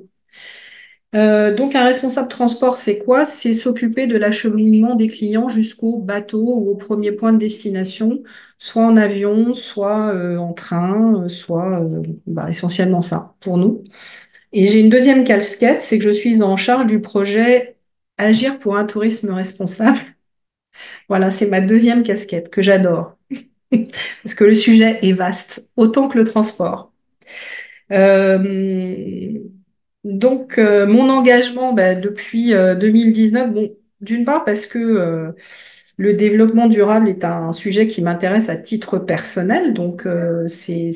S7: Donc, un responsable transport, c'est quoi? C'est s'occuper de l'acheminement des clients jusqu'au bateau ou au premier point de destination, soit en avion, soit en train, soit essentiellement ça pour nous. Et j'ai une deuxième casquette, c'est que je suis en charge du projet Agir pour un tourisme responsable. Voilà, c'est ma deuxième casquette que j'adore, parce que le sujet est vaste, autant que le transport. Euh, mon engagement depuis 2019, bon, d'une part parce que le développement durable est un sujet qui m'intéresse à titre personnel. Donc, c'est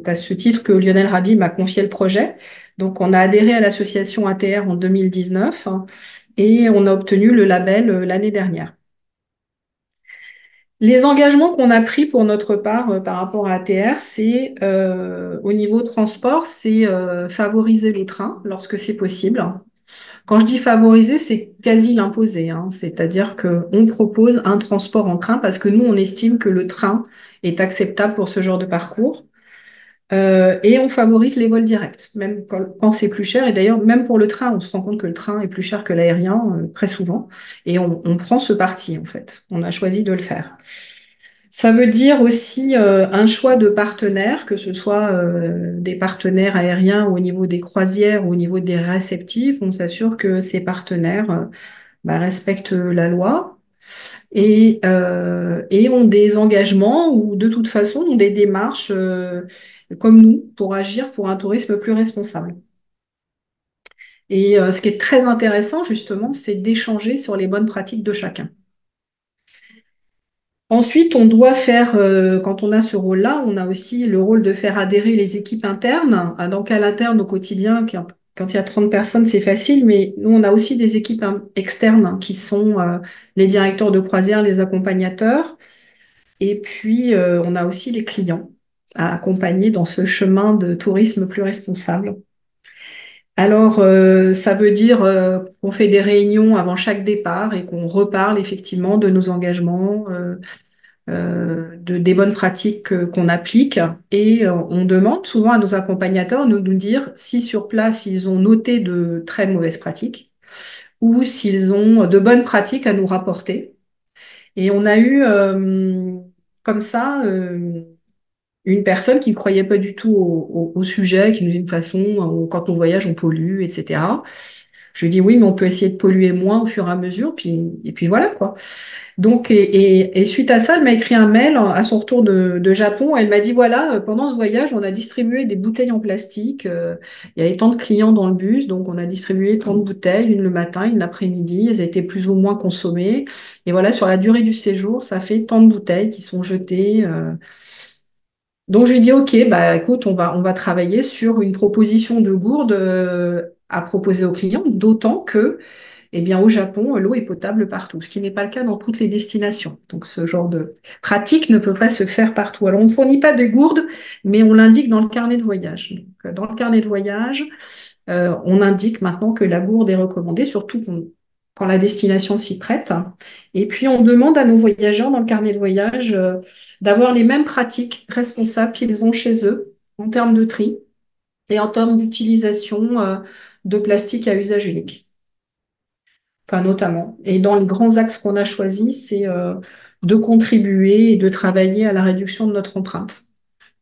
S7: à ce titre que Lionel Raby m'a confié le projet. Donc, on a adhéré à l'association ATR en 2019, hein, et on a obtenu le label l'année dernière. Les engagements qu'on a pris pour notre part par rapport à ATR, c'est au niveau transport, c'est favoriser le train lorsque c'est possible. Quand je dis favoriser, c'est quasi l'imposer, hein. C'est-à-dire qu'on propose un transport en train parce que nous, on estime que le train est acceptable pour ce genre de parcours. Et on favorise les vols directs, même quand c'est plus cher. Et d'ailleurs, même pour le train, on se rend compte que le train est plus cher que l'aérien, très souvent. Et on prend ce parti, en fait. On a choisi de le faire. Ça veut dire aussi un choix de partenaires, que ce soit des partenaires aériens au niveau des croisières ou au niveau des réceptifs. On s'assure que ces partenaires respectent la loi. et ont des engagements ou de toute façon ont des démarches comme nous pour agir pour un tourisme plus responsable. Et ce qui est très intéressant justement, c'est d'échanger sur les bonnes pratiques de chacun. Ensuite, on doit faire, quand on a ce rôle-là, on a aussi le rôle de faire adhérer les équipes internes. Ah, donc, à l'interne, au quotidien, quand il y a 30 personnes, c'est facile, mais nous, on a aussi des équipes externes qui sont les directeurs de croisière, les accompagnateurs. Et puis, on a aussi les clients à accompagner dans ce chemin de tourisme plus responsable. Alors, ça veut dire qu'on fait des réunions avant chaque départ et qu'on reparle effectivement de nos engagements, des bonnes pratiques qu'on applique. Et on demande souvent à nos accompagnateurs de nous dire si sur place ils ont noté de très mauvaises pratiques ou s'ils ont de bonnes pratiques à nous rapporter. Et on a eu comme ça une personne qui ne croyait pas du tout au sujet, qui nous dit de toute façon, quand on voyage, on pollue, etc. Je lui dis oui, mais on peut essayer de polluer moins au fur et à mesure, et puis voilà quoi. Donc, et suite à ça, elle m'a écrit un mail à son retour de Japon. Elle m'a dit, voilà, pendant ce voyage, on a distribué des bouteilles en plastique. Il y avait tant de clients dans le bus, donc on a distribué tant de bouteilles, une le matin, une l'après-midi. Elles étaient plus ou moins consommées. Et voilà, sur la durée du séjour, ça fait tant de bouteilles qui sont jetées. Donc, je lui dis, OK, bah, écoute, on va travailler sur une proposition de gourde à proposer aux clients, d'autant que eh bien, au Japon, l'eau est potable partout, ce qui n'est pas le cas dans toutes les destinations. Donc, ce genre de pratique ne peut pas se faire partout. Alors, on ne fournit pas de gourdes, mais on l'indique dans le carnet de voyage. Donc, dans le carnet de voyage, on indique maintenant que la gourde est recommandée, surtout quand la destination s'y prête. Et puis, on demande à nos voyageurs dans le carnet de voyage d'avoir les mêmes pratiques responsables qu'ils ont chez eux en termes de tri et en termes d'utilisation de plastique à usage unique. Enfin, notamment. Et dans les grands axes qu'on a choisis, c'est de contribuer et de travailler à la réduction de notre empreinte,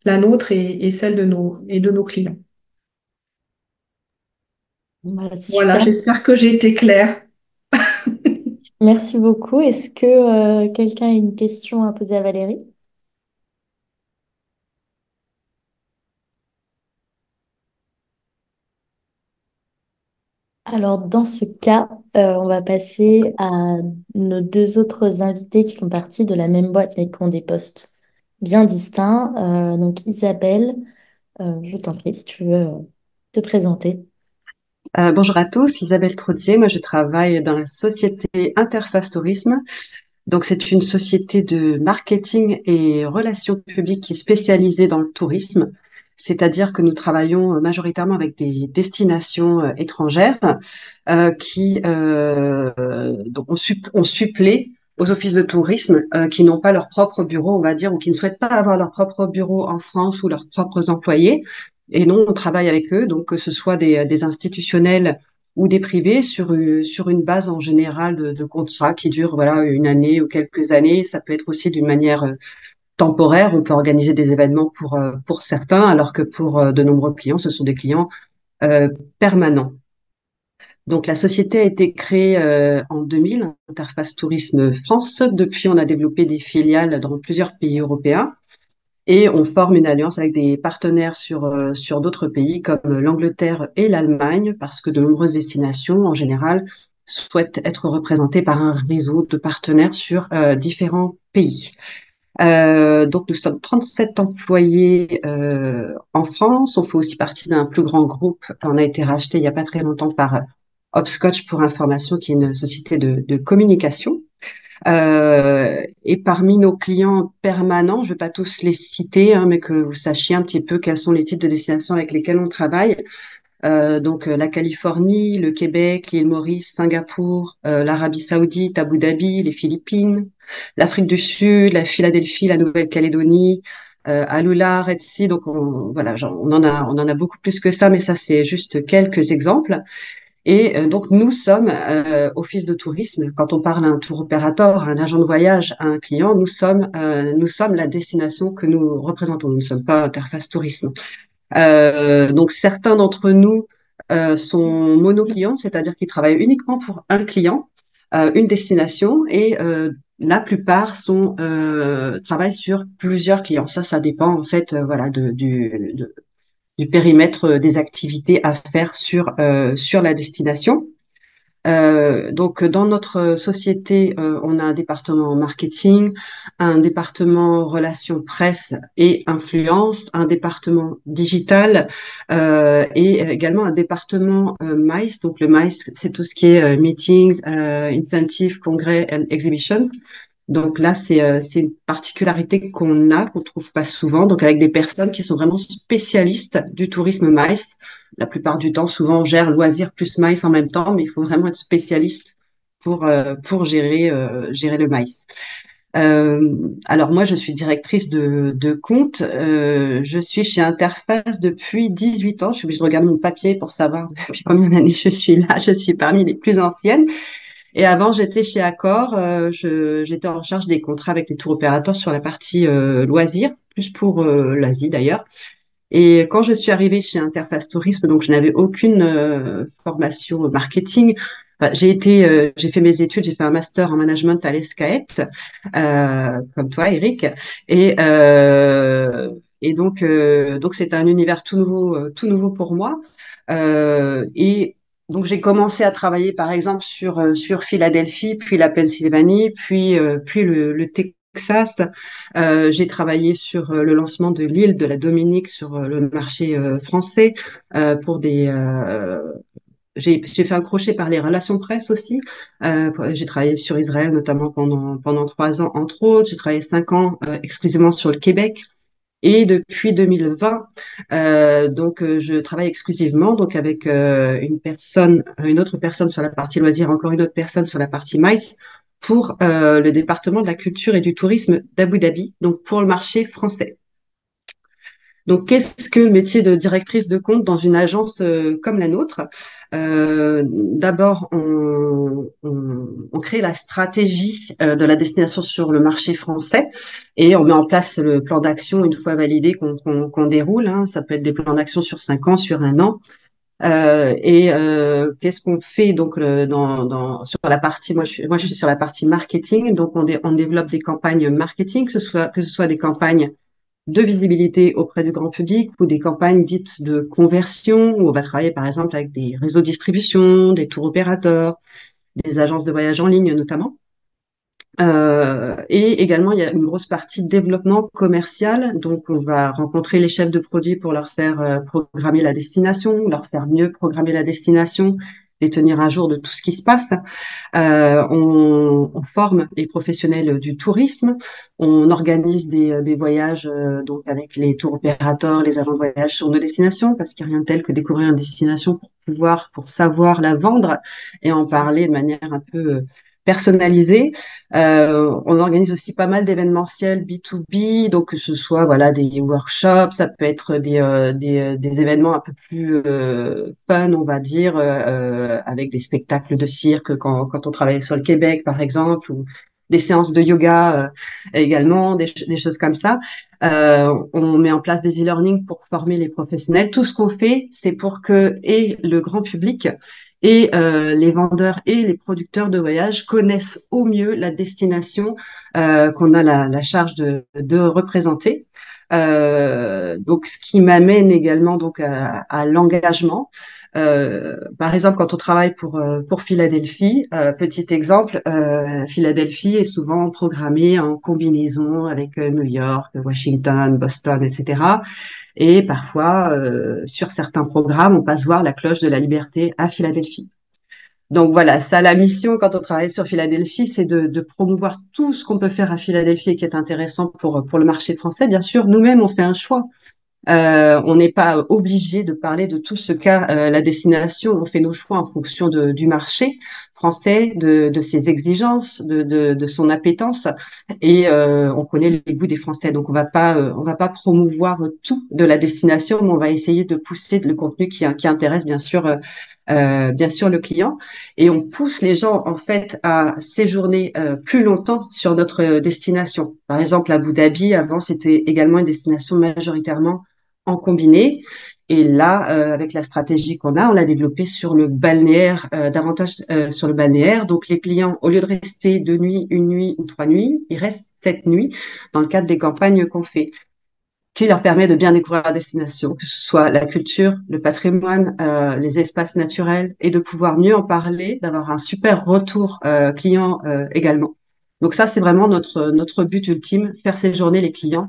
S7: la nôtre et celle de nos clients.
S1: Voilà,
S7: Voilà,
S1: super.
S7: j'espère que j'ai été claire.
S1: Merci beaucoup. Est-ce que quelqu'un a une question à poser à Valérie? Alors, dans ce cas, on va passer à nos deux autres invités qui font partie de la même boîte mais qui ont des postes bien distincts. Donc, Isabelle, je t'en prie si tu veux te présenter.
S8: Bonjour à tous, Isabelle Trottier. Moi, je travaille dans la société Interface Tourisme. Donc, c'est une société de marketing et relations publiques qui est spécialisée dans le tourisme. C'est-à-dire que nous travaillons majoritairement avec des destinations étrangères donc on supplée aux offices de tourisme qui n'ont pas leur propre bureau, on va dire, ou qui ne souhaitent pas avoir leur propre bureau en France ou leurs propres employés. Et non, on travaille avec eux, donc que ce soit des institutionnels ou des privés sur une base en général de contrat qui dure voilà une année ou quelques années. Ça peut être aussi d'une manière temporaire. On peut organiser des événements pour certains, alors que pour de nombreux clients, ce sont des clients euh, permanents. Donc, la société a été créée en 2000, Interface Tourisme France. Depuis, on a développé des filiales dans plusieurs pays européens et on forme une alliance avec des partenaires sur d'autres pays comme l'Angleterre et l'Allemagne parce que de nombreuses destinations, en général, souhaitent être représentées par un réseau de partenaires sur différents pays. Donc, nous sommes 37 employés en France. On fait aussi partie d'un plus grand groupe. On a été racheté il n'y a pas très longtemps par Hopscotch pour information, qui est une société de communication. Et parmi nos clients permanents, je ne vais pas tous les citer, hein, mais que vous sachiez un petit peu quels sont les types de destinations avec lesquels on travaille. Donc la Californie, le Québec, l'île Maurice, Singapour, l'Arabie Saoudite, Abu Dhabi, les Philippines, l'Afrique du Sud, la Philadelphie, la Nouvelle-Calédonie, Alula, Red Sea. Donc voilà, on en a beaucoup plus que ça, mais ça c'est juste quelques exemples. Et donc nous sommes office de tourisme. Quand on parle à un tour opérateur, à un agent de voyage, à un client, nous sommes la destination que nous représentons. Nous ne sommes pas Interface Tourisme. Donc certains d'entre nous sont monoclients, c'est-à-dire qu'ils travaillent uniquement pour un client. une destination et la plupart travaillent sur plusieurs clients. Ça dépend en fait voilà, du périmètre des activités à faire sur la destination. Donc, dans notre société, on a un département marketing, un département relations presse et influence, un département digital et également un département MICE. Donc, le MICE, c'est tout ce qui est meetings, incentives, congrès and exhibition. Donc là, c'est une particularité qu'on trouve pas souvent. Donc avec des personnes qui sont vraiment spécialistes du tourisme MICE. La plupart du temps, souvent, on gère loisirs plus MICE en même temps, mais il faut vraiment être spécialiste pour gérer le MICE. Alors moi, je suis directrice de compte. Je suis chez Interface depuis 18 ans. Je suis obligée de regarder mon papier pour savoir depuis combien d'années je suis là. Je suis parmi les plus anciennes. Et avant, j'étais chez Accor. J'étais en charge des contrats avec les tours opérateurs sur la partie loisirs, plus pour l'Asie d'ailleurs. Et quand je suis arrivée chez Interface Tourisme, donc je n'avais aucune formation marketing. Enfin, j'ai fait mes études, j'ai fait un master en management à l'ESCAET, comme toi, Eric. Et, donc c'est un univers tout nouveau pour moi. Et donc j'ai commencé à travailler, par exemple, sur Philadelphie, puis la Pennsylvanie, puis le Texas. J'ai travaillé sur le lancement de l'île de la Dominique sur le marché français pour j'ai fait un crochet par les relations presse aussi. J'ai travaillé sur Israël notamment pendant 3 ans entre autres. J'ai travaillé 5 ans exclusivement sur le Québec. Et depuis 2020, je travaille exclusivement donc avec une autre personne sur la partie loisirs, encore une autre personne sur la partie MICE pour le département de la culture et du tourisme d'Abu Dhabi, donc pour le marché français. Donc, qu'est-ce que le métier de directrice de compte dans une agence comme la nôtre? D'abord, on crée la stratégie de la destination sur le marché français et on met en place le plan d'action une fois validé qu'on déroule. Hein. Ça peut être des plans d'action sur 5 ans, sur 1 an. Qu'est-ce qu'on fait donc sur la partie moi je suis sur la partie marketing, donc on développe des campagnes marketing, que ce soit des campagnes de visibilité auprès du grand public ou des campagnes dites de conversion où on va travailler par exemple avec des réseaux de distribution, des tours opérateurs, des agences de voyage en ligne notamment. Et également, il y a une grosse partie de développement commercial. Donc, on va rencontrer les chefs de produits pour leur faire programmer la destination, leur faire mieux programmer la destination, les tenir à jour de tout ce qui se passe. On forme les professionnels du tourisme. On organise des voyages donc avec les tours opérateurs, les agents de voyage sur nos destinations, parce qu'il n'y a rien de tel que découvrir une destination pour savoir la vendre et en parler de manière un peu personnalisé. On organise aussi pas mal d'événementiels B2B, donc que ce soit voilà des workshops, ça peut être des événements un peu plus fun, on va dire, avec des spectacles de cirque quand on travaillait sur le Québec, par exemple, ou des séances de yoga également, des choses comme ça. On met en place des e-learning pour former les professionnels. Tout ce qu'on fait, c'est pour que et le grand public et les vendeurs et les producteurs de voyages connaissent au mieux la destination qu'on a la charge de représenter. Donc, ce qui m'amène également donc à l'engagement. Par exemple, quand on travaille pour Philadelphie, petit exemple, Philadelphie est souvent programmée en combinaison avec New York, Washington, Boston, etc. Et parfois, sur certains programmes, on passe voir la cloche de la liberté à Philadelphie. Donc voilà, ça, la mission quand on travaille sur Philadelphie, c'est de promouvoir tout ce qu'on peut faire à Philadelphie et qui est intéressant pour le marché français. Bien sûr, nous-mêmes, on fait un choix. On n'est pas obligé de parler de tout ce qu'a la destination. On fait nos choix en fonction du marché français, de ses exigences, de son appétence, et on connaît les goûts des Français. Donc on va pas promouvoir tout de la destination, mais on va essayer de pousser le contenu qui intéresse bien sûr le client, et on pousse les gens en fait à séjourner plus longtemps sur notre destination. Par exemple, Abu Dhabi, avant, c'était également une destination majoritairement en combiné. Et là, avec la stratégie qu'on a, on l'a développée sur le balnéaire, davantage sur le balnéaire. Donc, les clients, au lieu de rester 2 nuits, 1 nuit ou 3 nuits, ils restent 7 nuits dans le cadre des campagnes qu'on fait, qui leur permet de bien découvrir la destination, que ce soit la culture, le patrimoine, les espaces naturels, et de pouvoir mieux en parler, d'avoir un super retour client également. Donc ça, c'est vraiment notre but ultime, faire séjourner les clients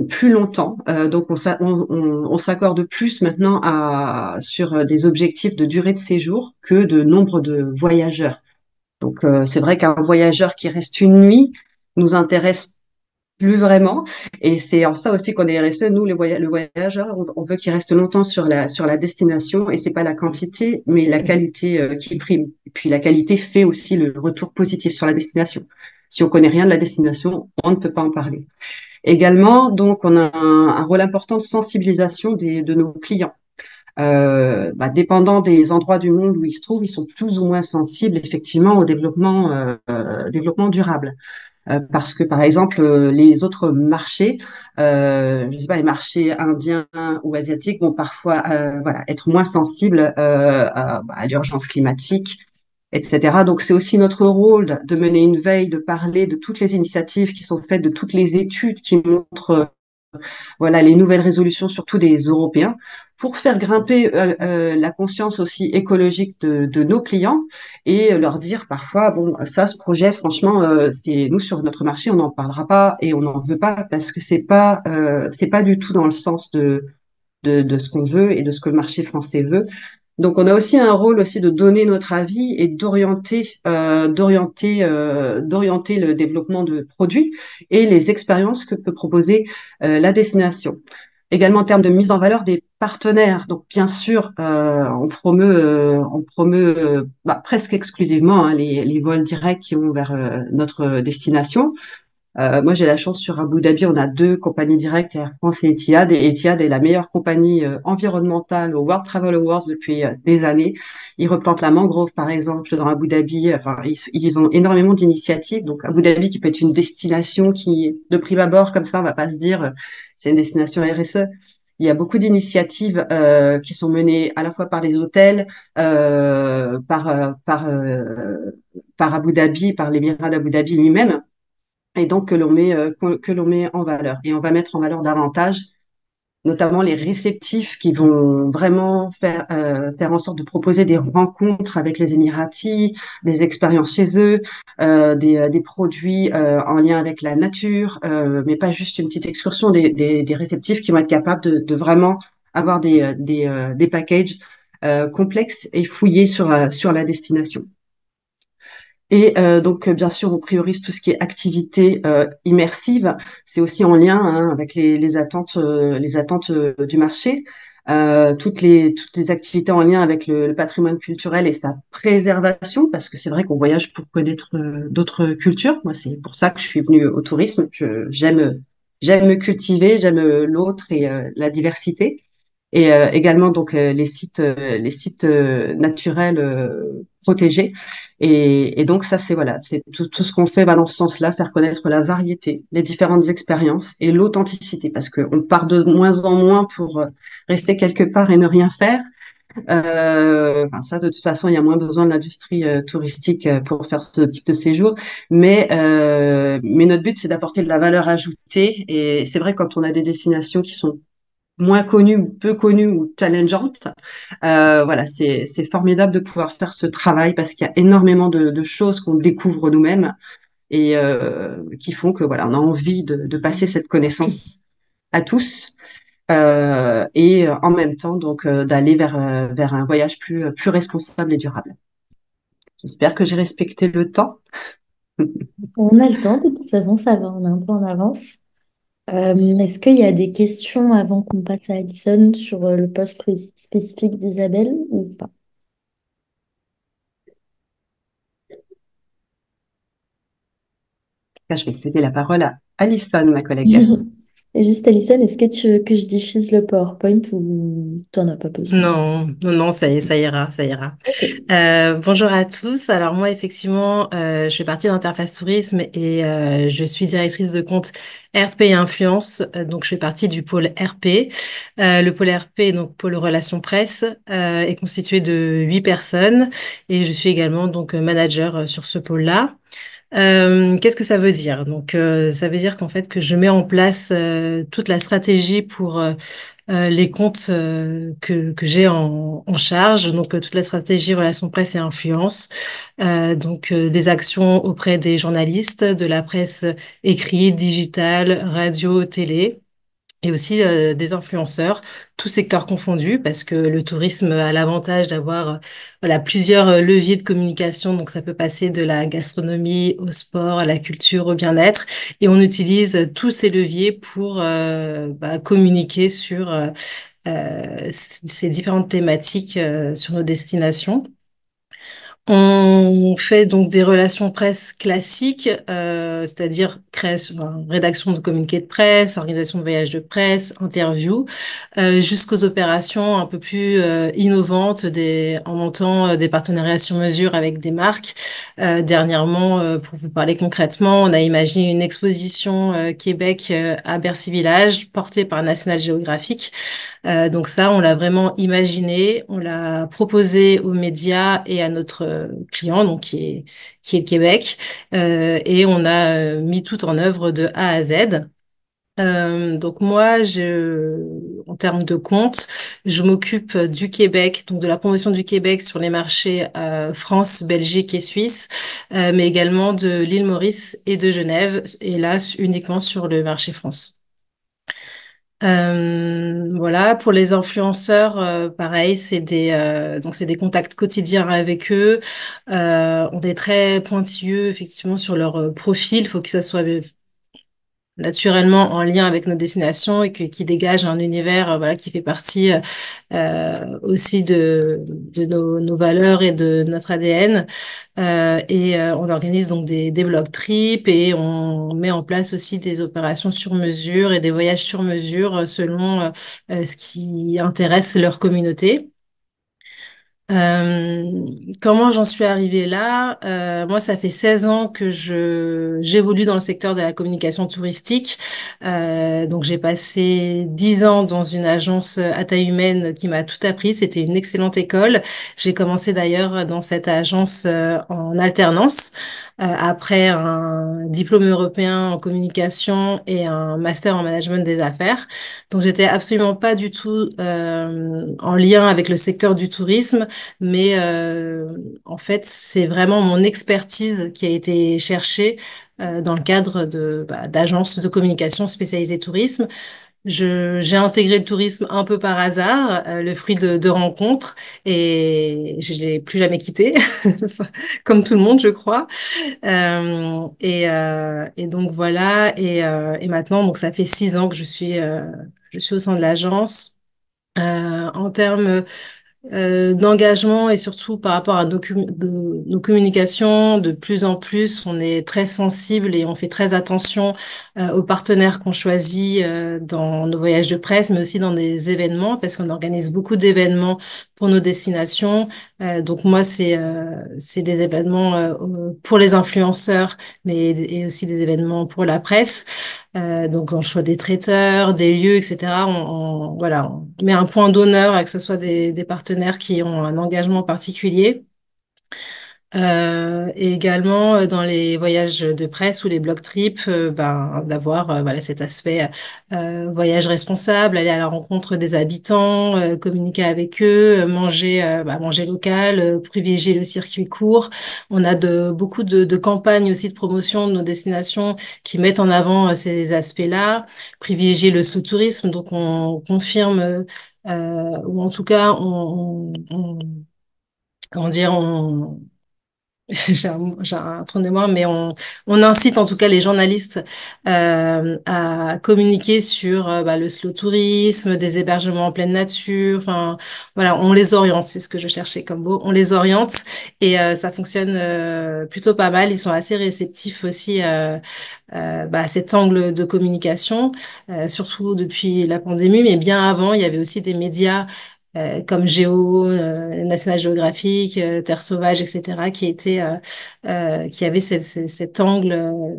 S8: plus longtemps. Donc on s'accorde plus maintenant sur des objectifs de durée de séjour que de nombre de voyageurs. Donc c'est vrai qu'un voyageur qui reste 1 nuit nous intéresse plus vraiment. Et c'est en ça aussi qu'on est resté, nous, le voyageur, on veut qu'il reste longtemps sur la destination, et c'est pas la quantité, mais la qualité qui prime. Et puis la qualité fait aussi le retour positif sur la destination. Si on connaît rien de la destination, on ne peut pas en parler. Également, donc, on a un rôle important de sensibilisation de nos clients. Dépendant des endroits du monde où ils se trouvent, ils sont plus ou moins sensibles effectivement au développement durable. Parce que, par exemple, les autres marchés, je sais pas, les marchés indiens ou asiatiques vont parfois voilà, être moins sensibles à l'urgence climatique, etc. Donc, c'est aussi notre rôle de mener une veille, de parler de toutes les initiatives qui sont faites, de toutes les études qui montrent voilà, les nouvelles résolutions, surtout des Européens, pour faire grimper la conscience aussi écologique de nos clients, et leur dire parfois, bon, ça, ce projet, franchement, c'est nous sur notre marché, on n'en parlera pas et on n'en veut pas, parce que c'est pas du tout dans le sens de ce qu'on veut et de ce que le marché français veut. Donc, on a aussi un rôle aussi de donner notre avis et d'orienter le développement de produits et les expériences que peut proposer la destination. Également en termes de mise en valeur des partenaires. Donc, bien sûr, on promeut presque exclusivement les vols directs qui vont vers notre destination. Moi, j'ai la chance sur Abu Dhabi, on a 2 compagnies directes, Air France et Etihad. Et Etihad est la meilleure compagnie environnementale au World Travel Awards depuis des années. Ils replantent la mangrove, par exemple, dans Abu Dhabi. Enfin, ils ont énormément d'initiatives. Donc, Abu Dhabi, qui peut être une destination qui, de prime abord, comme ça, on va pas se dire, c'est une destination RSE. Il y a beaucoup d'initiatives qui sont menées à la fois par les hôtels, par Abu Dhabi, par l'Émirat d'Abu Dhabi lui-même, et donc que l'on met en valeur. Et on va mettre en valeur davantage, notamment les réceptifs qui vont vraiment faire en sorte de proposer des rencontres avec les Émiratis, des expériences chez eux, des produits en lien avec la nature, mais pas juste une petite excursion, des réceptifs qui vont être capables de vraiment avoir des packages complexes et fouillés sur la destination. Et donc, bien sûr, on priorise tout ce qui est activité immersive. C'est aussi en lien avec les attentes du marché. Toutes les activités en lien avec le patrimoine culturel et sa préservation, parce que c'est vrai qu'on voyage pour connaître d'autres cultures. Moi, c'est pour ça que je suis venue au tourisme. J'aime me cultiver, j'aime l'autre et la diversité. Et également donc les sites naturels protégés. Et donc ça, c'est voilà, c'est tout ce qu'on fait va dans ce sens-là, faire connaître la variété, les différentes expériences et l'authenticité, parce qu'on part de moins en moins pour rester quelque part et ne rien faire. Ça, de toute façon, il y a moins besoin de l'industrie touristique pour faire ce type de séjour. Mais notre but, c'est d'apporter de la valeur ajoutée. Et c'est vrai, quand on a des destinations qui sont moins connues ou peu connues ou challengeantes, voilà, c'est formidable de pouvoir faire ce travail, parce qu'il y a énormément de choses qu'on découvre nous-mêmes, et qui font que voilà, on a envie de passer cette connaissance à tous, et en même temps donc d'aller vers un voyage plus responsable et durable. J'espère que j'ai respecté le temps.
S1: On a le temps, de toute façon, ça va, on est un peu en avance. Est-ce qu'il y a des questions avant qu'on passe à Alison sur le poste spécifique d'Isabelle ou pas?
S8: Là, je vais céder la parole à Alison, ma collègue.
S1: Et juste, Alison, est-ce que tu veux que je diffuse le PowerPoint ou t'en as pas besoin?
S9: Non, non, non, ça y est, ça ira, ça ira.
S1: Ok.
S9: Bonjour à tous. Alors moi, effectivement, je fais partie d'Interface Tourisme et je suis directrice de compte RP et Influence. Donc, je fais partie du pôle RP. Le pôle RP, donc pôle Relations Presse, est constitué de 8 personnes et je suis également donc manager sur ce pôle-là. Qu'est-ce que ça veut dire? Donc, ça veut dire qu'en fait que je mets en place toute la stratégie pour les comptes que j'ai en charge, donc toute la stratégie relations presse et influence, donc des actions auprès des journalistes, de la presse écrite, digitale, radio, télé. Et aussi des influenceurs, tous secteurs confondus, parce que le tourisme a l'avantage d'avoir voilà, plusieurs leviers de communication. Donc ça peut passer de la gastronomie au sport, à la culture, au bien-être. Et on utilise tous ces leviers pour communiquer sur ces différentes thématiques sur nos destinations. On fait donc des relations presse classiques, c'est-à-dire création, rédaction de communiqués de presse, organisation de voyages de presse, interviews, jusqu'aux opérations un peu plus innovantes en montant des partenariats sur mesure avec des marques. Dernièrement, pour vous parler concrètement, on a imaginé une exposition Québec à Bercy Village portée par National Geographic. Donc ça, on l'a vraiment imaginé, on l'a proposé aux médias et à notre client, donc qui est le Québec, et on a mis tout en œuvre de A à Z. Donc moi, en termes de compte, je m'occupe du Québec, donc de la promotion du Québec sur les marchés France, Belgique et Suisse, mais également de l'île Maurice et de Genève, et là uniquement sur le marché France. Voilà, pour les influenceurs, pareil, donc c'est des contacts quotidiens avec eux. On est très pointilleux effectivement sur leur profil. Il faut que ça soit naturellement en lien avec nos destinations et qui dégage un univers voilà qui fait partie aussi de nos valeurs et de notre ADN. On organise donc des blog trips et on met en place aussi des opérations sur mesure et des voyages sur mesure selon ce qui intéresse leur communauté. Comment j'en suis arrivée là? Moi, ça fait 16 ans que j'évolue dans le secteur de la communication touristique. Donc, j'ai passé 10 ans dans une agence à taille humaine qui m'a tout appris. C'était une excellente école. J'ai commencé d'ailleurs dans cette agence en alternance après un diplôme européen en communication et un master en management des affaires. Donc, j'étais absolument pas du tout en lien avec le secteur du tourisme. Mais en fait, c'est vraiment mon expertise qui a été cherchée dans le cadre d'agences de communication spécialisées tourisme. J'ai intégré le tourisme un peu par hasard, le fruit de rencontres, et je l'ai plus jamais quitté, comme tout le monde, je crois. Et donc voilà, et maintenant, donc ça fait 6 ans que je suis au sein de l'agence. En termes d'engagement et surtout par rapport à nos communications, de plus en plus, on est très sensible et on fait très attention aux partenaires qu'on choisit dans nos voyages de presse, mais aussi dans des événements, parce qu'on organise beaucoup d'événements pour nos destinations. Donc moi, c'est des événements pour les influenceurs, mais et aussi des événements pour la presse. Donc, on choix des traiteurs, des lieux, etc. Voilà, on met un point d'honneur à que ce soit des partenaires qui ont un engagement particulier. Et également dans les voyages de presse ou les blog trips, d'avoir voilà cet aspect voyage responsable, aller à la rencontre des habitants, communiquer avec eux, manger local, privilégier le circuit court. On a beaucoup de campagnes aussi de promotion de nos destinations qui mettent en avant ces aspects-là, privilégier le sous-tourisme. Donc on confirme ou en tout cas comment dire j'ai un trou de mémoire, mais on incite en tout cas les journalistes à communiquer sur le slow tourisme, des hébergements en pleine nature. Enfin, voilà, on les oriente, c'est ce que je cherchais comme mot. On les oriente et ça fonctionne plutôt pas mal. Ils sont assez réceptifs aussi à cet angle de communication, surtout depuis la pandémie, mais bien avant, il y avait aussi des médias comme Géo, National Geographic, Terre Sauvage, etc., qui avaient cet angle,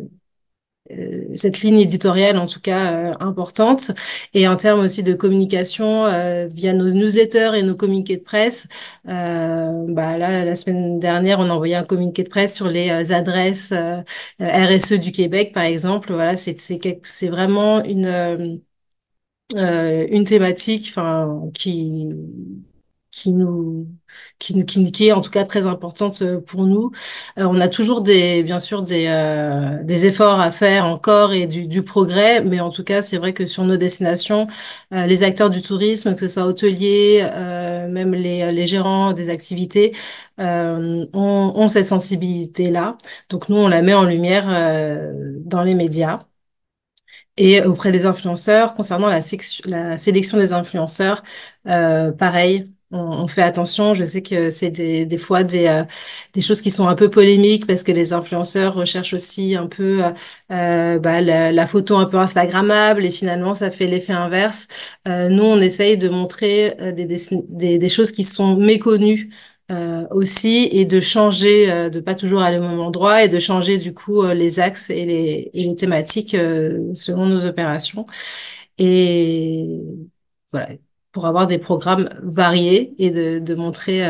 S9: cette ligne éditoriale en tout cas importante. Et en termes aussi de communication via nos newsletters et nos communiqués de presse, là, la semaine dernière, on a envoyé un communiqué de presse sur les adresses RSE du Québec, par exemple. Voilà, c'est vraiment une thématique, enfin, qui nous, qui est en tout cas très importante pour nous. On a toujours bien sûr, des efforts à faire encore et du progrès, mais en tout cas, c'est vrai que sur nos destinations, les acteurs du tourisme, que ce soit hôteliers, même les gérants des activités, ont cette sensibilité-là. Donc nous, on la met en lumière dans les médias. Et auprès des influenceurs, concernant la sélection des influenceurs, pareil, on fait attention. Je sais que c'est des fois des choses qui sont un peu polémiques parce que les influenceurs recherchent aussi un peu la photo un peu instagrammable et finalement ça fait l'effet inverse. Nous, on essaye de montrer des choses qui sont méconnues aussi et de changer, de pas toujours aller au même endroit et de changer du coup les axes et les thématiques selon nos opérations. Et voilà, pour avoir des programmes variés et de montrer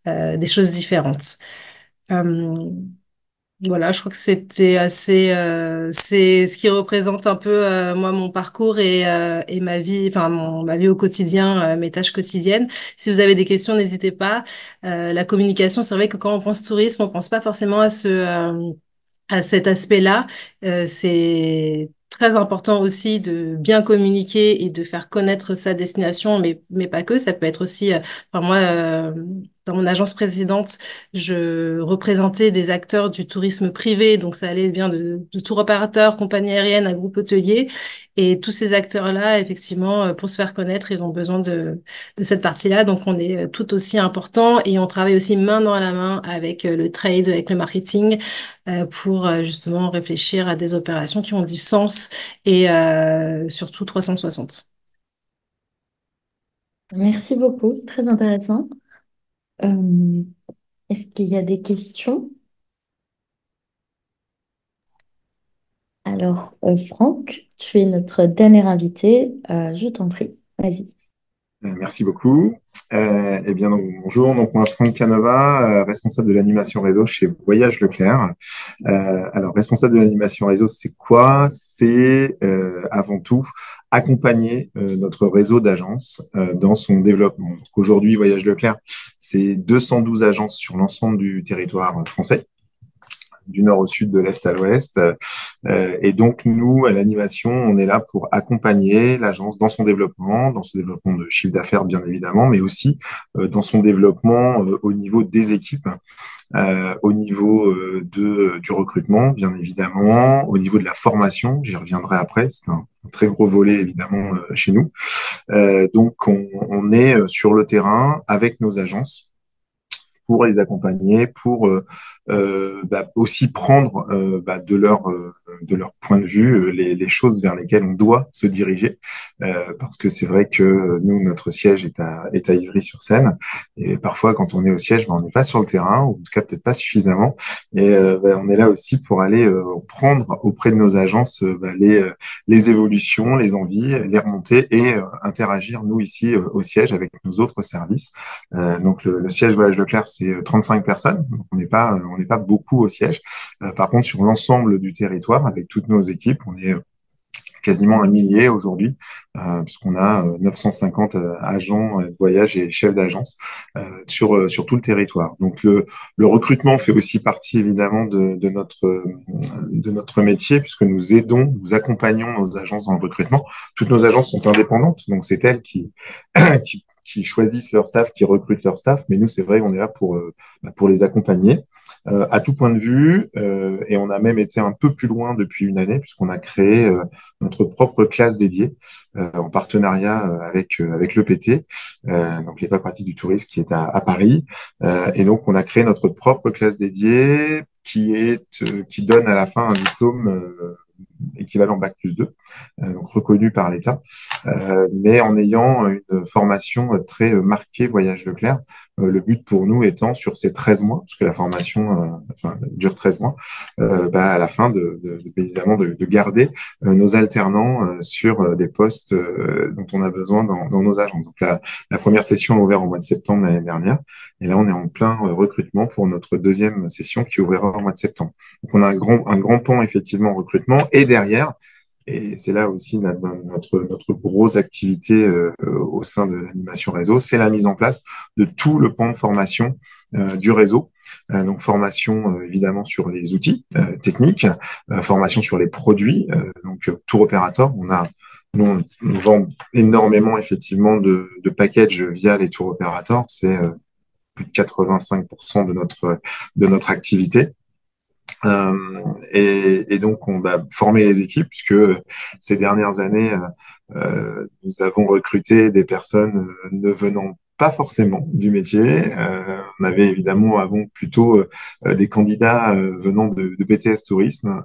S9: des choses différentes. Euh, voilà, je crois que c'était assez, c'est ce qui représente un peu moi mon parcours et ma vie, enfin ma vie au quotidien, mes tâches quotidiennes. Si vous avez des questions, n'hésitez pas. La communication, c'est vrai que quand on pense tourisme, on pense pas forcément à cet aspect-là. C'est très important aussi de bien communiquer et de faire connaître sa destination, mais pas que. Ça peut être aussi, enfin moi, dans mon agence précédente, je représentais des acteurs du tourisme privé, donc ça allait bien de tour opérateurs, compagnies aériennes, à groupe hôtelier. Et tous ces acteurs-là, effectivement, pour se faire connaître, ils ont besoin de cette partie-là. Donc on est tout aussi important et on travaille aussi main dans la main avec le trade, avec le marketing pour justement réfléchir à des opérations qui ont du sens et surtout 360.
S1: Merci beaucoup, très intéressant. Euh, Est-ce qu'il y a des questions? Alors, Franck, tu es notre dernier invité. Je t'en prie, vas-y.
S10: Merci beaucoup. Eh bien, donc, bonjour. Donc, moi, Franck Canova, responsable de l'animation réseau chez Voyage Leclerc. Alors, responsable de l'animation réseau, c'est quoi? C'est avant tout accompagner notre réseau d'agences dans son développement. Donc, aujourd'hui, Voyage Leclerc, c'est 212 agences sur l'ensemble du territoire français, du nord au sud, de l'est à l'ouest. Et donc, nous, à l'animation, on est là pour accompagner l'agence dans son développement de chiffre d'affaires, bien évidemment, mais aussi dans son développement au niveau des équipes, au niveau du recrutement, bien évidemment, au niveau de la formation, j'y reviendrai après, c'est un très gros volet, évidemment, chez nous. Donc, on est sur le terrain avec nos agences pour les accompagner, pour aussi prendre de leur point de vue les choses vers lesquelles on doit se diriger, parce que c'est vrai que nous, notre siège est à Ivry-sur-Seine, et parfois quand on est au siège, on n'est pas sur le terrain, ou en tout cas peut-être pas suffisamment, et on est là aussi pour aller prendre auprès de nos agences les évolutions, les envies, les remonter et interagir nous ici au siège avec nos autres services. Donc le siège Voyage Leclerc, c'est 35 personnes, donc on n'est pas beaucoup au siège. Par contre, sur l'ensemble du territoire, avec toutes nos équipes, on est quasiment un millier aujourd'hui, puisqu'on a 950 agents de voyage et chefs d'agence sur tout le territoire. Donc le recrutement fait aussi partie évidemment de notre métier, puisque nous accompagnons nos agences dans le recrutement. Toutes nos agences sont indépendantes, donc c'est elles qui choisissent leur staff, qui recrutent leur staff, mais nous, c'est vrai, on est là pour les accompagner. à tout point de vue, et on a même été un peu plus loin depuis une année puisqu'on a créé notre propre classe dédiée en partenariat avec l'EPT, donc l'École pratique du tourisme qui est à Paris. Et donc, on a créé notre propre classe dédiée qui donne à la fin un diplôme équivalent Bac+2, donc reconnu par l'État, mais en ayant une formation très marquée Voyage Leclerc. Le but pour nous étant sur ces 13 mois, parce que la formation dure 13 mois, à la fin évidemment de garder nos alternants sur des postes dont on a besoin dans nos agences. Donc la première session a ouvert au mois de septembre l'année dernière, et là on est en plein recrutement pour notre deuxième session qui ouvrira au mois de septembre. Donc on a un grand pan effectivement en recrutement, et derrière, et c'est là aussi notre grosse activité au sein de l'animation réseau, c'est la mise en place de tout le pan de formation du réseau. Donc formation évidemment sur les outils techniques, formation sur les produits, donc tour opérateur. On vend énormément effectivement de packages via les tour opérateurs. C'est plus de 85% de notre activité. Et donc, on va former les équipes puisque ces dernières années, nous avons recruté des personnes ne venant pas forcément du métier. On avait évidemment avant plutôt des candidats venant de BTS Tourisme.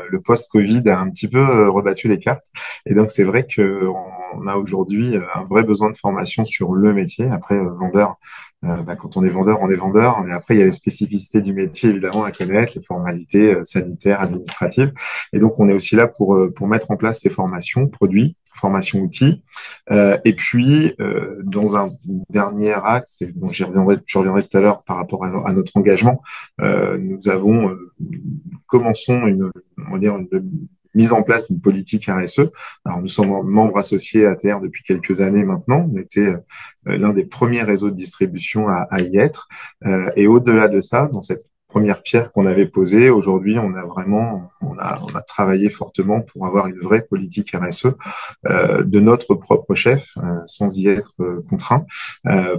S10: Le post-Covid a un petit peu rebattu les cartes. Et donc, c'est vrai qu'on a aujourd'hui un vrai besoin de formation sur le métier. Après, vendeur, quand on est vendeur, mais après, il y a les spécificités du métier, évidemment, à connaître, les formalités sanitaires, administratives. Et donc, on est aussi là pour mettre en place ces formations, produits, formation outils. Et puis, dans un dernier axe, et dont je reviendrai tout à l'heure par rapport à notre engagement, nous avons commençons une mise en place d'une politique RSE. Alors, nous sommes membres associés ATR depuis quelques années maintenant. On était l'un des premiers réseaux de distribution à y être. Et au-delà de ça, dans cette première pierre qu'on avait posée, aujourd'hui, on a travaillé fortement pour avoir une vraie politique RSE de notre propre chef, sans y être contraint,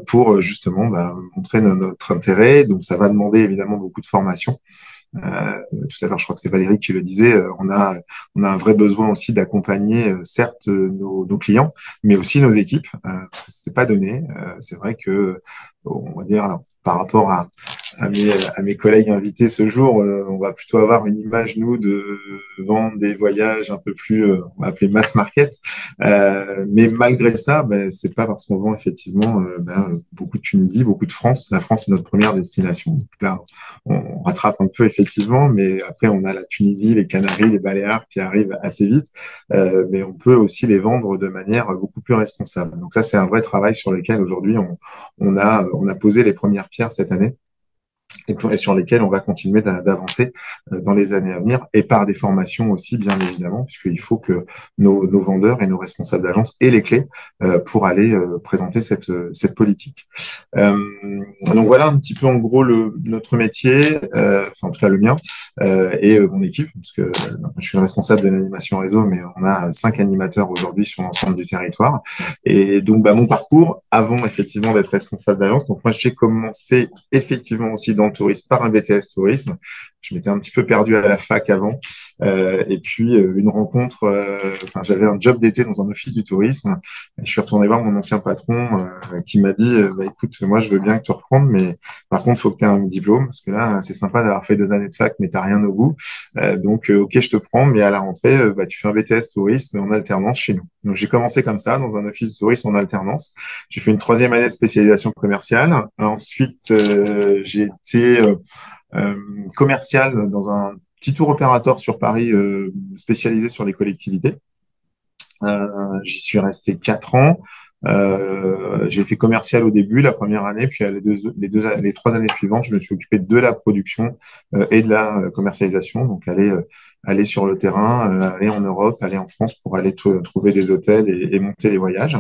S10: pour justement montrer notre intérêt. Donc, ça va demander évidemment beaucoup de formation. Tout à l'heure, je crois que c'est Valérie qui le disait, on a un vrai besoin aussi d'accompagner, certes, nos clients, mais aussi nos équipes, parce que c'était pas donné. C'est vrai que, on va dire, alors, par rapport à mes collègues invités ce jour, on va plutôt avoir une image, nous, de vendre des voyages un peu plus, on va appeler mass market. Mais malgré ça, c'est pas parce qu'on vend effectivement beaucoup de Tunisie, beaucoup de France. La France est notre première destination. Donc là, on rattrape un peu effectivement, mais après on a la Tunisie, les Canaries, les Baléares qui arrivent assez vite, mais on peut aussi les vendre de manière beaucoup plus responsable. Donc ça, c'est un vrai travail sur lequel aujourd'hui on a posé les premières pierres cette année, et sur lesquels on va continuer d'avancer dans les années à venir, et par des formations aussi, bien évidemment, puisqu'il faut que nos vendeurs et nos responsables d'agence aient les clés pour aller présenter cette politique. Donc voilà un petit peu en gros notre métier, enfin en tout cas le mien, et mon équipe, parce que je suis responsable de l'animation réseau, mais on a 5 animateurs aujourd'hui sur l'ensemble du territoire. Et donc mon parcours, avant effectivement d'être responsable d'agence, donc moi j'ai commencé effectivement aussi dans le tourisme par un BTS tourisme. Je m'étais un petit peu perdu à la fac avant, et puis une rencontre, j'avais un job d'été dans un office du tourisme, et je suis retourné voir mon ancien patron qui m'a dit écoute, moi je veux bien que tu reprennes, mais par contre il faut que tu aies un diplôme, parce que là c'est sympa d'avoir fait 2 années de fac mais t'as rien au bout, donc ok, je te prends, mais à la rentrée tu fais un BTS tourisme en alternance chez nous. Donc j'ai commencé comme ça dans un office de tourisme en alternance. J'ai fait une 3e année de spécialisation commerciale. Ensuite j'ai été commercial dans un petit tour opérateur sur Paris spécialisé sur les collectivités. J'y suis resté 4 ans. J'ai fait commercial au début, la première année, puis les 3 années suivantes, je me suis occupé de la production et de la commercialisation. Donc aller sur le terrain, aller en Europe, aller en France pour aller trouver des hôtels et monter les voyages.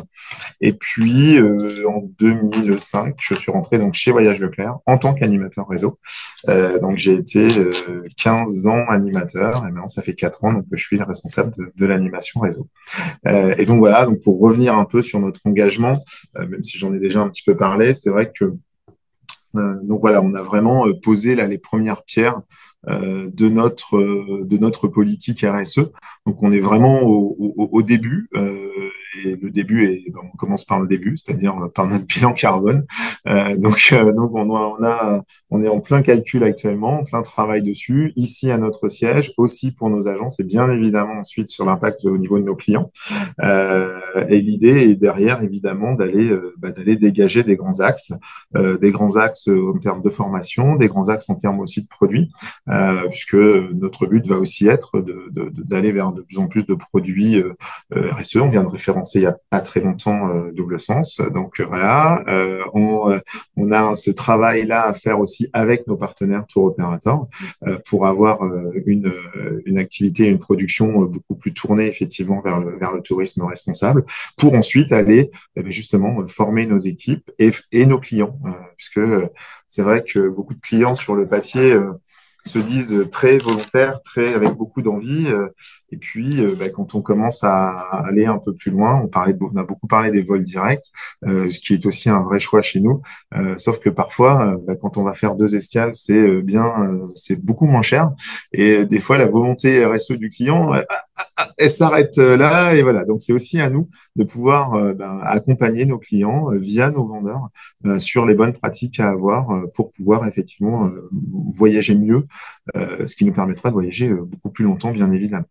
S10: Et puis en 2005, je suis rentré donc chez Voyage Leclerc en tant qu'animateur réseau. Donc j'ai été 15 ans animateur, et maintenant ça fait 4 ans donc je suis le responsable de l'animation réseau. Et donc voilà, donc pour revenir un peu sur notre engagement, même si j'en ai déjà un petit peu parlé, c'est vrai que Donc voilà, on a vraiment posé là les premières pierres de notre politique RSE. Donc on est vraiment au début. Et le début est, ben, on commence par le début, c'est-à-dire par notre bilan carbone. Donc on est en plein calcul actuellement, en plein travail dessus, ici à notre siège, aussi pour nos agences et bien évidemment ensuite sur l'impact au niveau de nos clients. Et l'idée est derrière, évidemment, d'aller dégager des grands axes en termes de formation, des grands axes en termes aussi de produits, puisque notre but va aussi être d'aller vers de plus en plus de produits RSE. On vient de référencer il y a pas très longtemps Double Sens. Donc voilà, on a ce travail-là à faire aussi avec nos partenaires tour opérateurs pour avoir une activité, une production beaucoup plus tournée effectivement vers le tourisme responsable, pour ensuite aller justement former nos équipes et nos clients, puisque c'est vrai que beaucoup de clients sur le papier se disent très volontaires, très avec beaucoup d'envie. Et puis, quand on commence à aller un peu plus loin, on a beaucoup parlé des vols directs, ce qui est aussi un vrai choix chez nous. Sauf que parfois, quand on va faire 2 escales, c'est beaucoup moins cher. Et des fois, la volonté RSE du client, elle s'arrête là. Et voilà. Donc, c'est aussi à nous de pouvoir accompagner nos clients via nos vendeurs sur les bonnes pratiques à avoir pour pouvoir effectivement voyager mieux, ce qui nous permettra de voyager beaucoup plus longtemps, bien évidemment.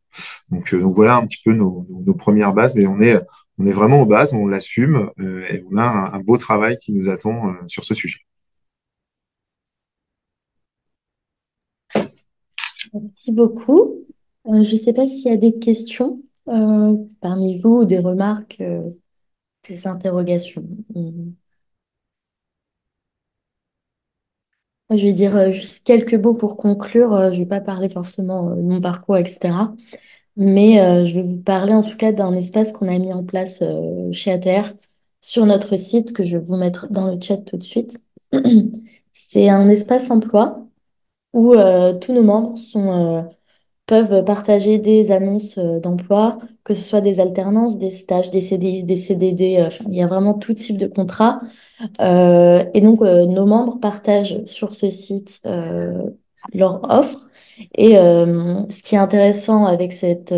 S10: Donc voilà un petit peu nos premières bases, mais on est vraiment aux bases, on l'assume et on a un beau travail qui nous attend sur ce sujet.
S1: Merci beaucoup. Je ne sais pas s'il y a des questions parmi vous ou des remarques, des interrogations. Moi, je vais dire juste quelques mots pour conclure. Je ne vais pas parler forcément de mon parcours, etc. Mais je vais vous parler en tout cas d'un espace qu'on a mis en place chez ATR sur notre site, que je vais vous mettre dans le chat tout de suite. C'est un espace emploi où tous nos membres peuvent partager des annonces d'emploi, que ce soit des alternances, des stages, des CDI, des CDD. Enfin, il y a vraiment tout type de contrat. Et donc, nos membres partagent sur ce site leur offre. Et ce qui est intéressant avec cet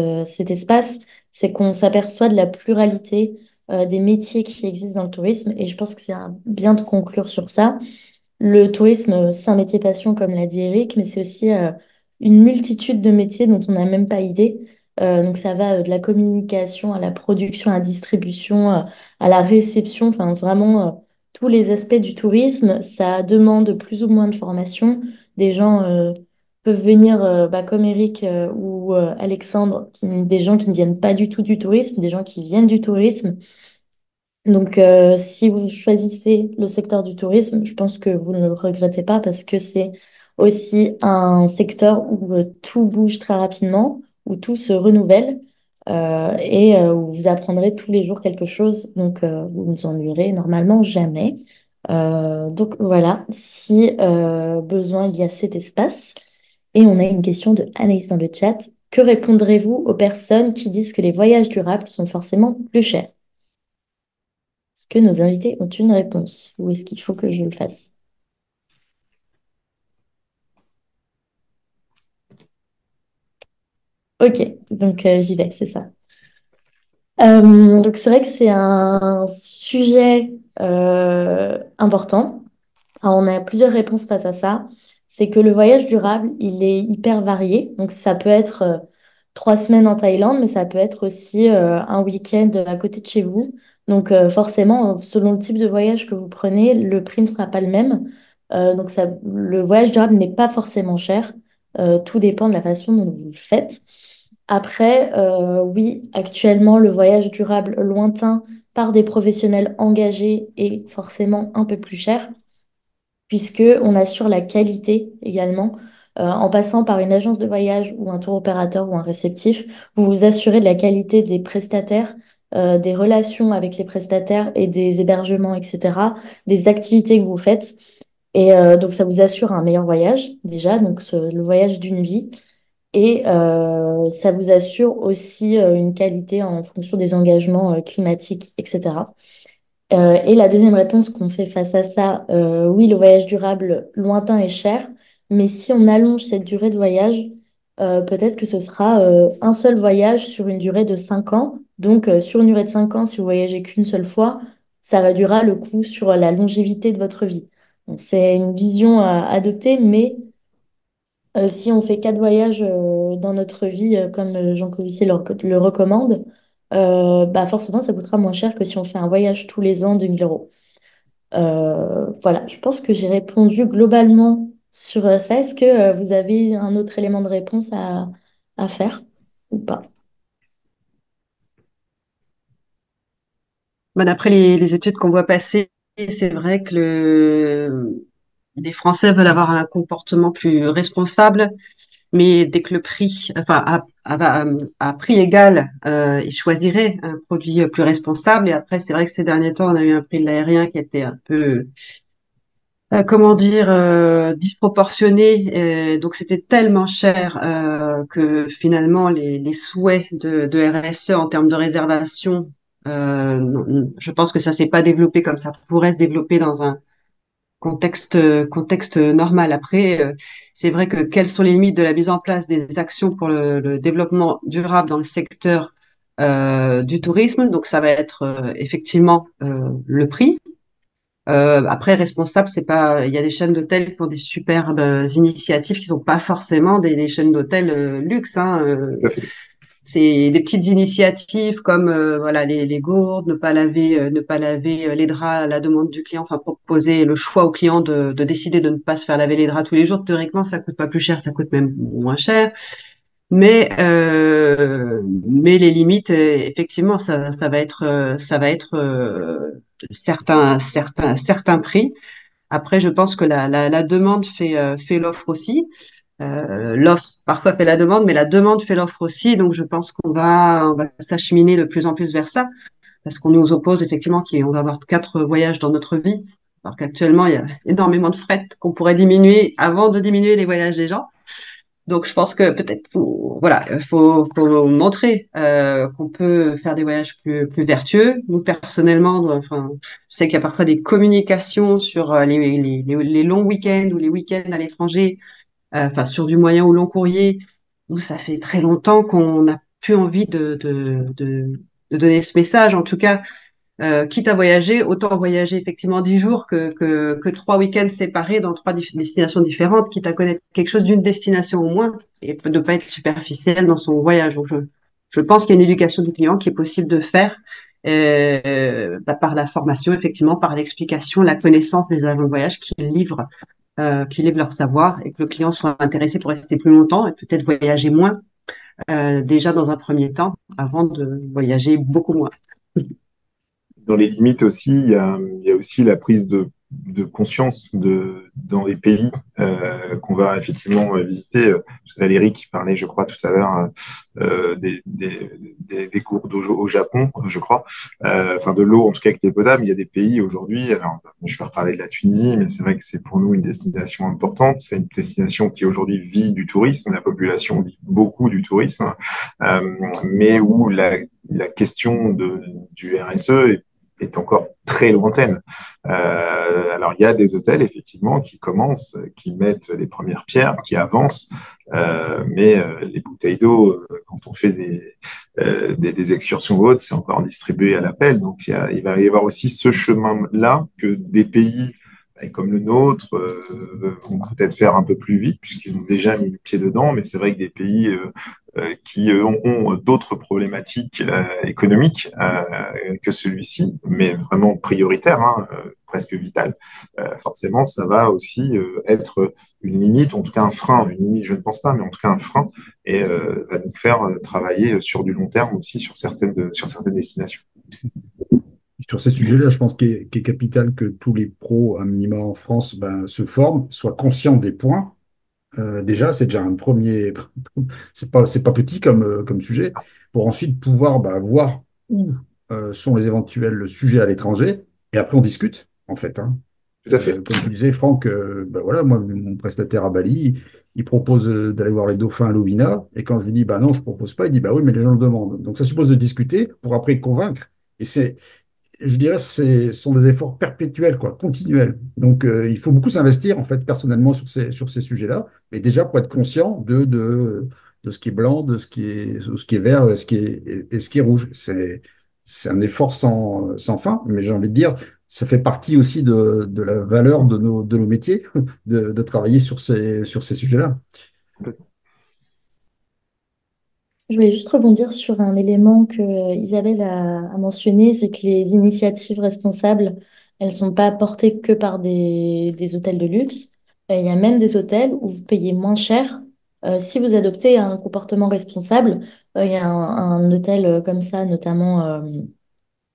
S1: espace, c'est qu'on s'aperçoit de la pluralité des métiers qui existent dans le tourisme. Et je pense que c'est bien de conclure sur ça. Le tourisme, c'est un métier passion, comme l'a dit Eric, mais c'est aussi une multitude de métiers dont on n'a même pas idée. Donc ça va de la communication à la production, à la distribution, à la réception, enfin vraiment tous les aspects du tourisme. Ça demande plus ou moins de formation. Des gens peuvent venir, comme Eric ou Alexandre, des gens qui ne viennent pas du tout du tourisme, des gens qui viennent du tourisme. Donc, si vous choisissez le secteur du tourisme, je pense que vous ne le regrettez pas parce que c'est aussi un secteur où tout bouge très rapidement, où tout se renouvelle et où vous apprendrez tous les jours quelque chose. Donc, vous ne vous ennuierez normalement jamais. Donc, voilà, si besoin, il y a cet espace. Et on a une question de Anaïs dans le chat. Que répondrez-vous aux personnes qui disent que les voyages durables sont forcément plus chers? Est-ce que nos invités ont une réponse ou est-ce qu'il faut que je le fasse? Ok, donc j'y vais, c'est ça. Donc c'est vrai que c'est un sujet important. Alors, on a plusieurs réponses face à ça. C'est que le voyage durable, il est hyper varié. Donc ça peut être 3 semaines en Thaïlande, mais ça peut être aussi un week-end à côté de chez vous. Donc forcément, selon le type de voyage que vous prenez, le prix ne sera pas le même. Donc le voyage durable n'est pas forcément cher. Tout dépend de la façon dont vous le faites. Après, oui, actuellement, le voyage durable lointain par des professionnels engagés est forcément un peu plus cher puisque on assure la qualité également. En passant par une agence de voyage ou un tour opérateur ou un réceptif, vous vous assurez de la qualité des prestataires, des relations avec les prestataires et des hébergements, etc., des activités que vous faites. Et donc, ça vous assure un meilleur voyage, déjà, donc le voyage d'une vie. Et ça vous assure aussi une qualité en fonction des engagements climatiques, etc. Et la deuxième réponse qu'on fait face à ça, oui, le voyage durable lointain est cher, mais si on allonge cette durée de voyage, peut-être que ce sera un seul voyage sur une durée de 5 ans. Donc, sur une durée de 5 ans, si vous voyagez qu'une seule fois, ça réduira le coût sur la longévité de votre vie. Donc, c'est une vision à adopter, mais si on fait 4 voyages dans notre vie, comme Jean Covici le recommande, bah forcément, ça coûtera moins cher que si on fait un voyage tous les ans de 1 000 euros. Voilà, je pense que j'ai répondu globalement sur ça. Est-ce que vous avez un autre élément de réponse à faire ou pas?
S8: Bah, d'après les études qu'on voit passer, c'est vrai que les Français veulent avoir un comportement plus responsable, mais dès que le prix, enfin, à prix égal, ils choisiraient un produit plus responsable. Et après, c'est vrai que ces derniers temps, on a eu un prix de l'aérien qui était un peu, comment dire, disproportionné. Donc, c'était tellement cher que finalement, les souhaits de RSE en termes de réservation, je pense que ça s'est pas développé comme ça pourrait se développer dans un contexte normal. Après, c'est vrai que quelles sont les limites de la mise en place des actions pour le développement durable dans le secteur du tourisme? Donc, ça va être effectivement le prix. Après, responsable, c'est pas. Il y a des chaînes d'hôtels qui ont des superbes initiatives qui sont pas forcément des chaînes d'hôtels luxe. Hein,
S10: Tout à fait.
S8: c'est des petites initiatives comme voilà les gourdes, ne pas laver les draps à la demande du client, enfin proposer le choix au client de décider de ne pas se faire laver les draps tous les jours. Théoriquement, ça coûte pas plus cher, ça coûte même moins cher. Mais les limites, effectivement, ça va être certains prix. Après, je pense que la demande fait l'offre aussi. L'offre parfois fait la demande, mais la demande fait l'offre aussi. Donc, je pense on va s'acheminer de plus en plus vers ça, parce qu'on nous oppose effectivement qu'on va avoir 4 voyages dans notre vie, alors qu'actuellement, il y a énormément de fret qu'on pourrait diminuer avant de diminuer les voyages des gens. Donc, je pense que peut-être voilà, faut montrer qu'on peut faire des voyages plus vertueux. Nous, personnellement, enfin, je sais qu'il y a parfois des communications sur les longs week-ends ou les week-ends à l'étranger, enfin sur du moyen ou long courrier. Nous, ça fait très longtemps qu'on n'a plus envie de donner ce message. En tout cas, quitte à voyager, autant voyager effectivement 10 jours que 3 week-ends séparés dans 3 destinations différentes, quitte à connaître quelque chose d'une destination au moins et de ne pas être superficiel dans son voyage. Donc, je pense qu'il y a une éducation du client qui est possible de faire par la formation, effectivement, par l'explication, la connaissance des agents de voyage qui livrent leur savoir et que le client soit intéressé pour rester plus longtemps et peut-être voyager moins déjà dans un premier temps avant de voyager beaucoup moins.
S10: Dans les limites aussi, il y a aussi la prise de conscience dans les pays qu'on va effectivement visiter. Valérie qui parlait, je crois, tout à l'heure des cours d'eau au Japon, je crois. Enfin, de l'eau, en tout cas, qui était potable. Il y a des pays aujourd'hui, alors je vais reparler de la Tunisie, mais c'est vrai que c'est pour nous une destination importante. C'est une destination qui aujourd'hui vit du tourisme. La population vit beaucoup du tourisme, mais où la question du RSE est encore très lointaine. Alors, il y a des hôtels, effectivement, qui commencent, qui mettent les premières pierres, qui avancent, mais les bouteilles d'eau, quand on fait des excursions hautes, c'est encore distribué à l'appel. Donc, il va y avoir aussi ce chemin-là que des pays comme le nôtre vont peut-être faire un peu plus vite, puisqu'ils ont déjà mis le pied dedans, mais c'est vrai que des pays qui ont d'autres problématiques économiques que celui-ci, mais vraiment prioritaires, hein, presque vitales, forcément, ça va aussi être une limite, en tout cas un frein, une limite, je ne pense pas, mais en tout cas un frein, et va nous faire travailler sur du long terme aussi sur certaines destinations.
S3: Sur ces sujets-là, je pense qu'il est capital que tous les pros, un minimum en France, ben, se forment, soient conscients des points. Déjà, c'est déjà un premier. C'est pas petit comme sujet. Pour ensuite pouvoir bah, voir où sont les éventuels sujets à l'étranger. Et après, on discute, en fait. Hein.
S10: Tout à fait.
S3: Comme tu disais, Franck, bah voilà, moi, mon prestataire à Bali, il propose d'aller voir les dauphins à Lovina. Et quand je lui dis, bah non, je propose pas, il dit, bah oui, mais les gens le demandent. Donc, ça suppose de discuter pour après convaincre. Et je dirais, ce sont des efforts perpétuels, quoi, continuels. Donc, il faut beaucoup s'investir, en fait, personnellement, sur ces sujets-là, mais déjà pour être conscient de ce qui est blanc, de ce qui est vert et ce qui est rouge. C'est un effort sans fin, mais j'ai envie de dire, ça fait partie aussi de la valeur de nos métiers, de travailler sur ces sujets-là.
S1: Je voulais juste rebondir sur un élément que Isabelle a mentionné, c'est que les initiatives responsables, elles sont pas portées que par des hôtels de luxe. Il y a même des hôtels où vous payez moins cher si vous adoptez un comportement responsable. Il y a un hôtel comme ça, notamment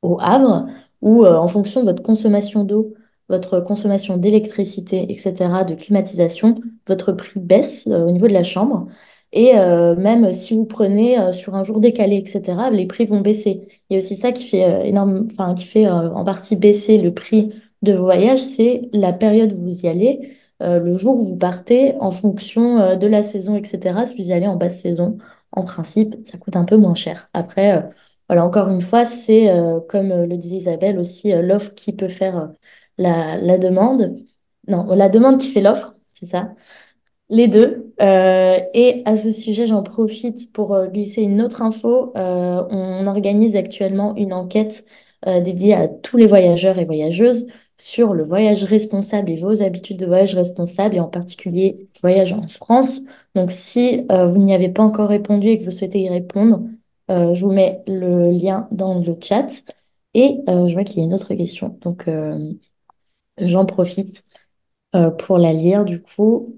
S1: au Havre, où en fonction de votre consommation d'eau, votre consommation d'électricité, etc., de climatisation, votre prix baisse au niveau de la chambre. Et même si vous prenez sur un jour décalé, etc., les prix vont baisser. Il y a aussi ça qui fait enfin, qui fait en partie baisser le prix de vos voyages, c'est la période où vous y allez, le jour où vous partez, en fonction de la saison, etc. Si vous y allez en basse saison, en principe, ça coûte un peu moins cher. Après, voilà, encore une fois, c'est, comme le disait Isabelle aussi, l'offre qui peut faire la demande. Non, la demande qui fait l'offre, c'est ça. Les deux. Et à ce sujet, j'en profite pour glisser une autre info. On organise actuellement une enquête dédiée à tous les voyageurs et voyageuses sur le voyage responsable et vos habitudes de voyage responsable, et en particulier voyage en France. Donc, si vous n'y avez pas encore répondu et que vous souhaitez y répondre, je vous mets le lien dans le chat. Et je vois qu'il y a une autre question. Donc, j'en profite pour la lire du coup.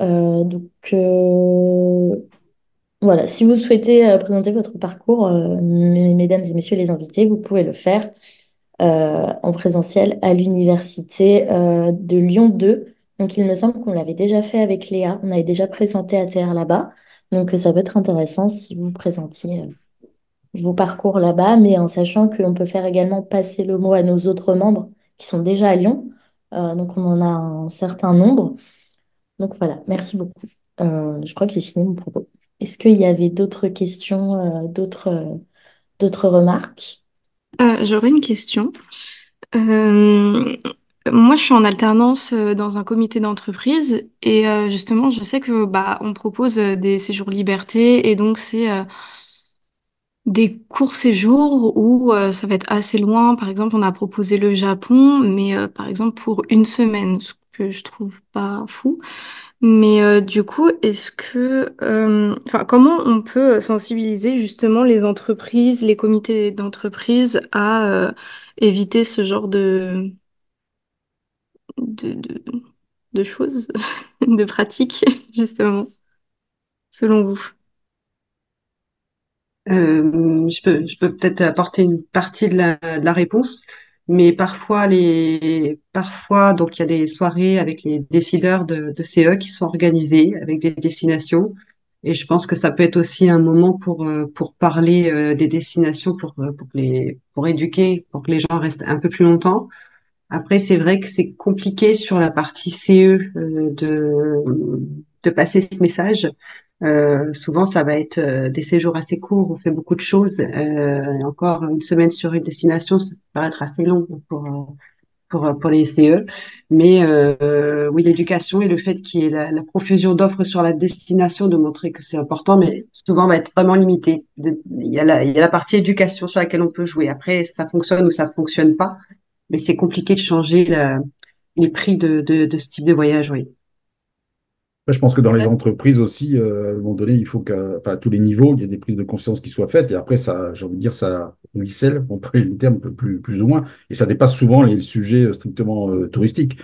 S1: Voilà, si vous souhaitez présenter votre parcours, mesdames et messieurs les invités, vous pouvez le faire en présentiel à l'université de Lyon 2. Donc il me semble qu'on l'avait déjà fait avec Léa, on avait déjà présenté ATR là-bas. Donc ça peut être intéressant si vous présentiez vos parcours là-bas, mais en sachant qu'on peut faire également passer le mot à nos autres membres qui sont déjà à Lyon. Donc on en a un certain nombre. Donc voilà, merci beaucoup. Je crois que j'ai fini mon propos. Est-ce qu'il y avait d'autres questions, d'autres remarques?
S6: J'aurais une question. Euh, Moi, je suis en alternance dans un comité d'entreprise et justement, je sais que bah on propose des séjours liberté et donc c'est des courts séjours où ça va être assez loin. Par exemple, on a proposé le Japon, mais par exemple pour une semaine, ce que je trouve pas fou. Mais du coup, enfin, comment on peut sensibiliser justement les entreprises, les comités d'entreprise à éviter ce genre de, de, de choses, de pratiques, justement, selon vous?
S8: Je peux peut-être apporter une partie de la réponse, mais parfois, donc il y a des soirées avec les décideurs de CE qui sont organisées avec des destinations, et je pense que ça peut être aussi un moment pour parler des destinations, pour éduquer, pour que les gens restent un peu plus longtemps. Après, c'est vrai que c'est compliqué sur la partie CE de passer ce message. Souvent, ça va être des séjours assez courts, on fait beaucoup de choses. Et encore une semaine sur une destination, ça peut paraître assez long pour les CE. Mais oui, l'éducation et le fait qu'il y ait la profusion d'offres sur la destination, de montrer que c'est important, mais souvent va être vraiment limité. Il y a la partie éducation sur laquelle on peut jouer. Après, ça fonctionne ou ça fonctionne pas, mais c'est compliqué de changer les prix de ce type de voyage, oui.
S3: Après, je pense que dans les entreprises aussi, à un moment donné, il faut qu'à enfin, à tous les niveaux, il y ait des prises de conscience qui soient faites. Et après, ça, j'ai envie de dire, ça ruisselle, on peut le terme plus ou moins. Et ça dépasse souvent les sujets strictement touristiques.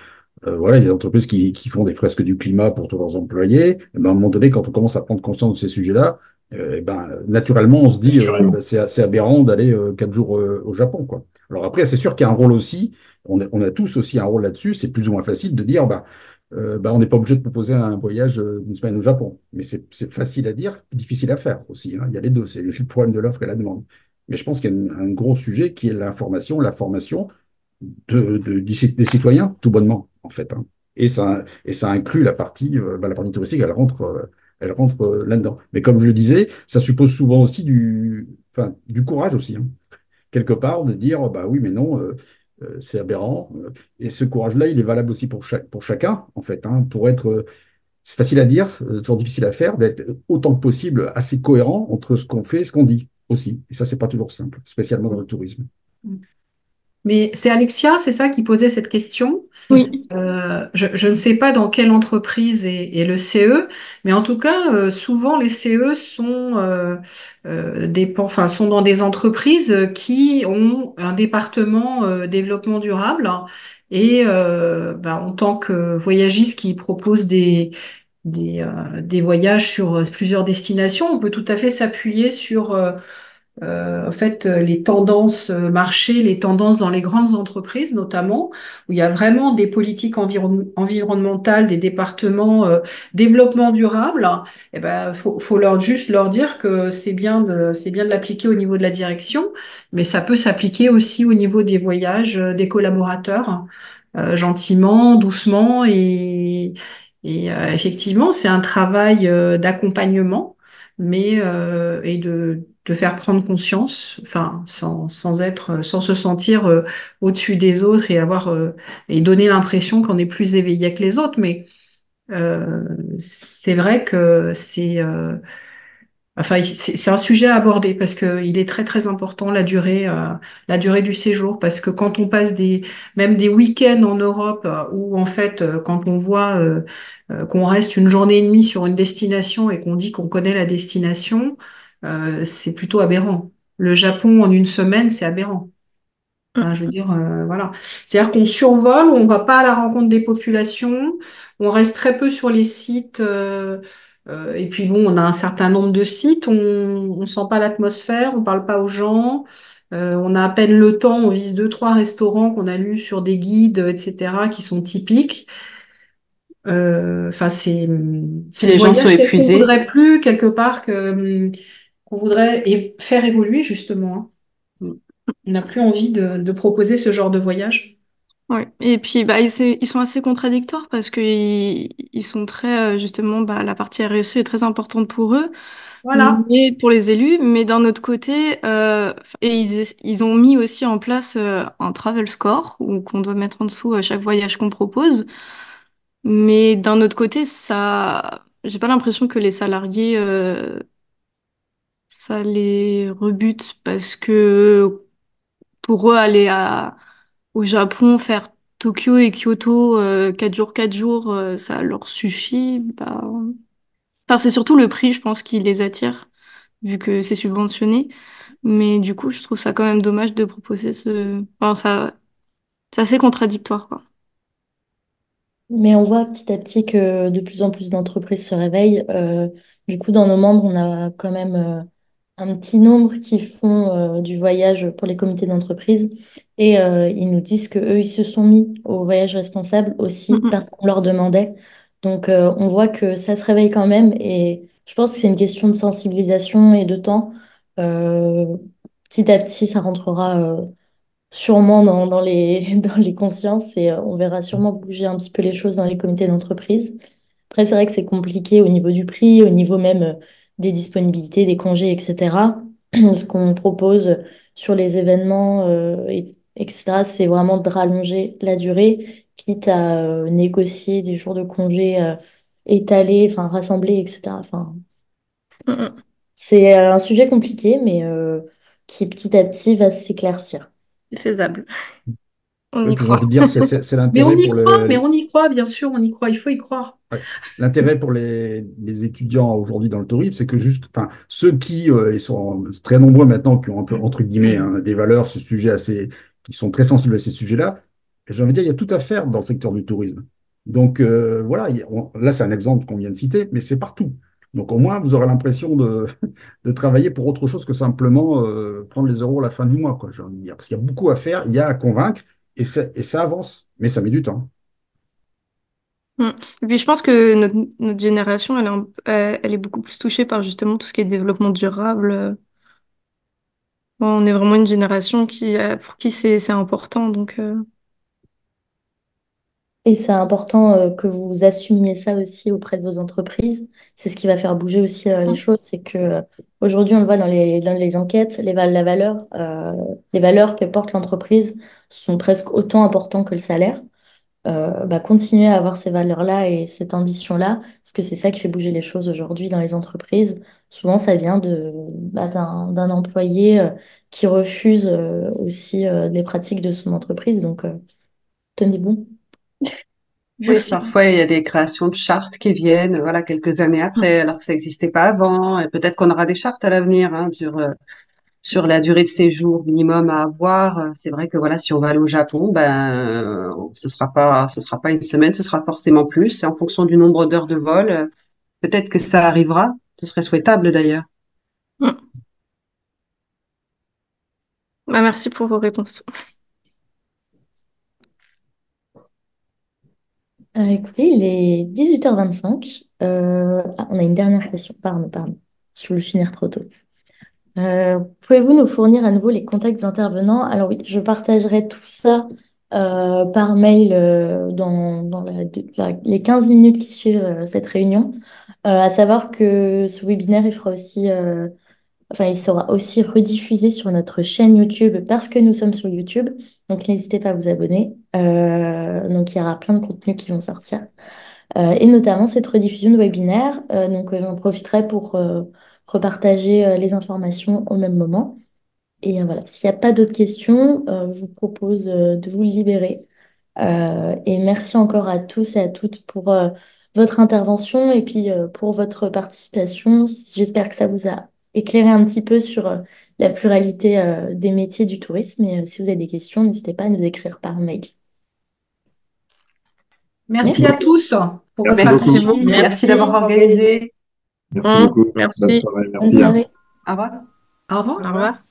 S3: Voilà, il y a des entreprises qui font des fresques du climat pour tous leurs employés. Et ben, à un moment donné, quand on commence à prendre conscience de ces sujets-là, et ben, naturellement, on se dit, bah, c'est assez aberrant d'aller 4 jours au Japon, quoi. Alors après, c'est sûr qu'il y a un rôle aussi, on a tous aussi un rôle là-dessus. C'est plus ou moins facile de dire, bah, on n'est pas obligé de proposer un voyage d'une semaine au Japon. Mais c'est facile à dire, difficile à faire aussi, hein. Il y a les deux, c'est le problème de l'offre et la demande. Mais je pense qu'il y a un gros sujet qui est l'information, la formation des citoyens, tout bonnement, en fait, hein. Et ça inclut la partie touristique, elle rentre là-dedans. Mais comme je le disais, ça suppose souvent aussi enfin, du courage aussi, hein, quelque part, de dire, bah oui, mais non. C'est aberrant. Et ce courage-là, il est valable aussi pour chacun, en fait, hein, pour être, c'est facile à dire, toujours difficile à faire, d'être autant que possible assez cohérent entre ce qu'on fait et ce qu'on dit aussi. Et ça, c'est pas toujours simple, spécialement dans le tourisme.
S7: Mais c'est Alexia, c'est ça qui posait cette question.
S6: Oui.
S7: Je ne sais pas dans quelle entreprise est le CE, mais en tout cas, souvent les CE enfin, sont dans des entreprises qui ont un département développement durable et en tant que voyagiste qui propose des voyages sur plusieurs destinations, on peut tout à fait s'appuyer sur en fait, les tendances marché, les tendances dans les grandes entreprises notamment, où il y a vraiment des politiques environnementales, des départements développement durable, eh ben, faut juste leur dire que c'est bien de l'appliquer au niveau de la direction, mais ça peut s'appliquer aussi au niveau des voyages des collaborateurs, gentiment, doucement, et effectivement, c'est un travail d'accompagnement, mais et de faire prendre conscience, enfin, sans se sentir au-dessus des autres et et donner l'impression qu'on est plus éveillé que les autres. Mais c'est vrai que c'est un sujet à aborder parce que il est très très important la durée du séjour parce que quand on passe même des week-ends en Europe où en fait quand on voit qu'on reste une journée et demie sur une destination et qu'on dit qu'on connaît la destination, c'est plutôt aberrant. Le Japon en une semaine, c'est aberrant. Enfin, je veux dire, voilà. C'est-à-dire qu'on survole, on va pas à la rencontre des populations, on reste très peu sur les sites, et puis bon, on a un certain nombre de sites, on sent pas l'atmosphère, on parle pas aux gens, on a à peine le temps, on vise deux, trois restaurants qu'on a lus sur des guides, etc., qui sont typiques. Enfin,
S8: Si
S7: c'est le
S8: les gens sont
S7: voyage tel qu'on
S8: épuisés.
S7: voudrait plus, quelque part, qu'on voudrait faire évoluer, justement, hein. On n'a plus envie de proposer ce genre de voyage.
S6: Ouais. Et puis ils sont assez contradictoires parce que ils sont très justement la partie RSE est très importante pour eux,
S7: Voilà.
S6: mais pour les élus, mais d'un autre côté et ils ont mis aussi en place un travel score ou qu'on doit mettre en dessous à chaque voyage qu'on propose, mais d'un autre côté ça j'ai pas l'impression que les salariés ça les rebute parce que pour eux aller au Japon, faire Tokyo et Kyoto 4 jours, ça leur suffit. Enfin, c'est surtout le prix, je pense, qui les attire, vu que c'est subventionné. Mais du coup, je trouve ça quand même dommage de proposer ce... Enfin, c'est assez contradictoire, quoi.
S1: Mais on voit petit à petit que de plus en plus d'entreprises se réveillent. Du coup, dans nos membres, on a quand même un petit nombre qui font du voyage pour les comités d'entreprise. Et ils nous disent que eux, ils se sont mis au voyage responsable aussi
S6: Mm,
S1: parce qu'on leur demandait. Donc, on voit que ça se réveille quand même. Et je pense que c'est une question de sensibilisation et de temps. Euh, Petit à petit, ça rentrera sûrement dans dans les consciences et on verra sûrement bouger un petit peu les choses dans les comités d'entreprise. Après, c'est vrai que c'est compliqué au niveau du prix, au niveau même des disponibilités, des congés, etc. Ce qu'on propose sur les événements, etc., c'est vraiment de rallonger la durée, quitte à négocier des jours de congés étalés, enfin rassemblés, etc. Enfin,
S6: mm, mm.
S1: c'est un sujet compliqué, mais qui petit à petit va s'éclaircir.
S6: C'est faisable. On
S3: Et
S6: y
S3: puis j'ai envie
S6: croit.
S3: de dire, c'est
S7: Mais on
S3: l'intérêt
S7: y
S3: pour
S7: croit, mais on y croit, bien sûr, on y croit, il faut y croire.
S3: ouais, l'intérêt pour les étudiants aujourd'hui dans le tourisme, c'est que juste, enfin, ceux qui, ils sont très nombreux maintenant, qui ont un peu, entre guillemets, hein, des valeurs, ce sujet assez, qui sont très sensibles à ces sujets-là, j'ai envie de dire, il y a tout à faire dans le secteur du tourisme. Donc voilà, là c'est un exemple qu'on vient de citer, mais c'est partout. Donc au moins, vous aurez l'impression de travailler pour autre chose que simplement prendre les euros à la fin du mois, quoi, j'ai envie de dire. Parce qu'il y a beaucoup à faire, il y a à convaincre, et ça avance, mais ça met du temps.
S6: Mm. Et puis je pense que notre génération, elle est beaucoup plus touchée par justement tout ce qui est développement durable. Bon, on est vraiment une génération pour qui c'est important. Donc,
S1: Et c'est important que vous assumiez ça aussi auprès de vos entreprises. C'est ce qui va faire bouger aussi les choses. C'est que aujourd'hui, on le voit dans les enquêtes, les valeurs que porte l'entreprise sont presque autant importantes que le salaire. Continuer à avoir ces valeurs-là et cette ambition-là, parce que c'est ça qui fait bouger les choses aujourd'hui dans les entreprises. Souvent, ça vient d'un employé qui refuse aussi les pratiques de son entreprise. Donc, tenez bon.
S8: Oui,
S6: Merci.
S8: parfois il y a des créations de chartes qui viennent, voilà, quelques années après, alors que ça n'existait pas avant. Et peut-être qu'on aura des chartes à l'avenir, hein, sur la durée de séjour minimum à avoir. C'est vrai que voilà, si on va aller au Japon, ce sera pas une semaine, ce sera forcément plus. Et en fonction du nombre d'heures de vol, peut-être que ça arrivera. Ce serait souhaitable d'ailleurs.
S6: Mm. Merci pour vos réponses.
S1: Écoutez, il est 18h25. On a une dernière question. Pardon. Je voulais finir trop tôt. Pouvez-vous nous fournir à nouveau les contacts des intervenants? Alors oui, je partagerai tout ça par mail dans les 15 minutes qui suivent cette réunion. À savoir que ce webinaire, il sera aussi rediffusé sur notre chaîne YouTube parce que nous sommes sur YouTube. Donc n'hésitez pas à vous abonner. Donc il y aura plein de contenus qui vont sortir. Et notamment cette rediffusion de webinaire. J'en profiterai pour repartager les informations au même moment. Et voilà, s'il n'y a pas d'autres questions, je vous propose de vous libérer. Et merci encore à tous et à toutes pour votre intervention et puis pour votre participation. J'espère que ça vous a éclairé un petit peu sur la pluralité des métiers du tourisme. Et si vous avez des questions, n'hésitez pas à nous écrire par mail.
S7: Merci à tous pour votre
S10: Merci beaucoup.
S7: attention.
S8: Merci d'avoir organisé.
S10: Merci beaucoup. Bonne
S6: Merci.
S10: soirée.
S1: Bonne
S10: Merci.
S1: soirée.
S8: Au revoir.
S7: Au revoir.
S9: Au revoir.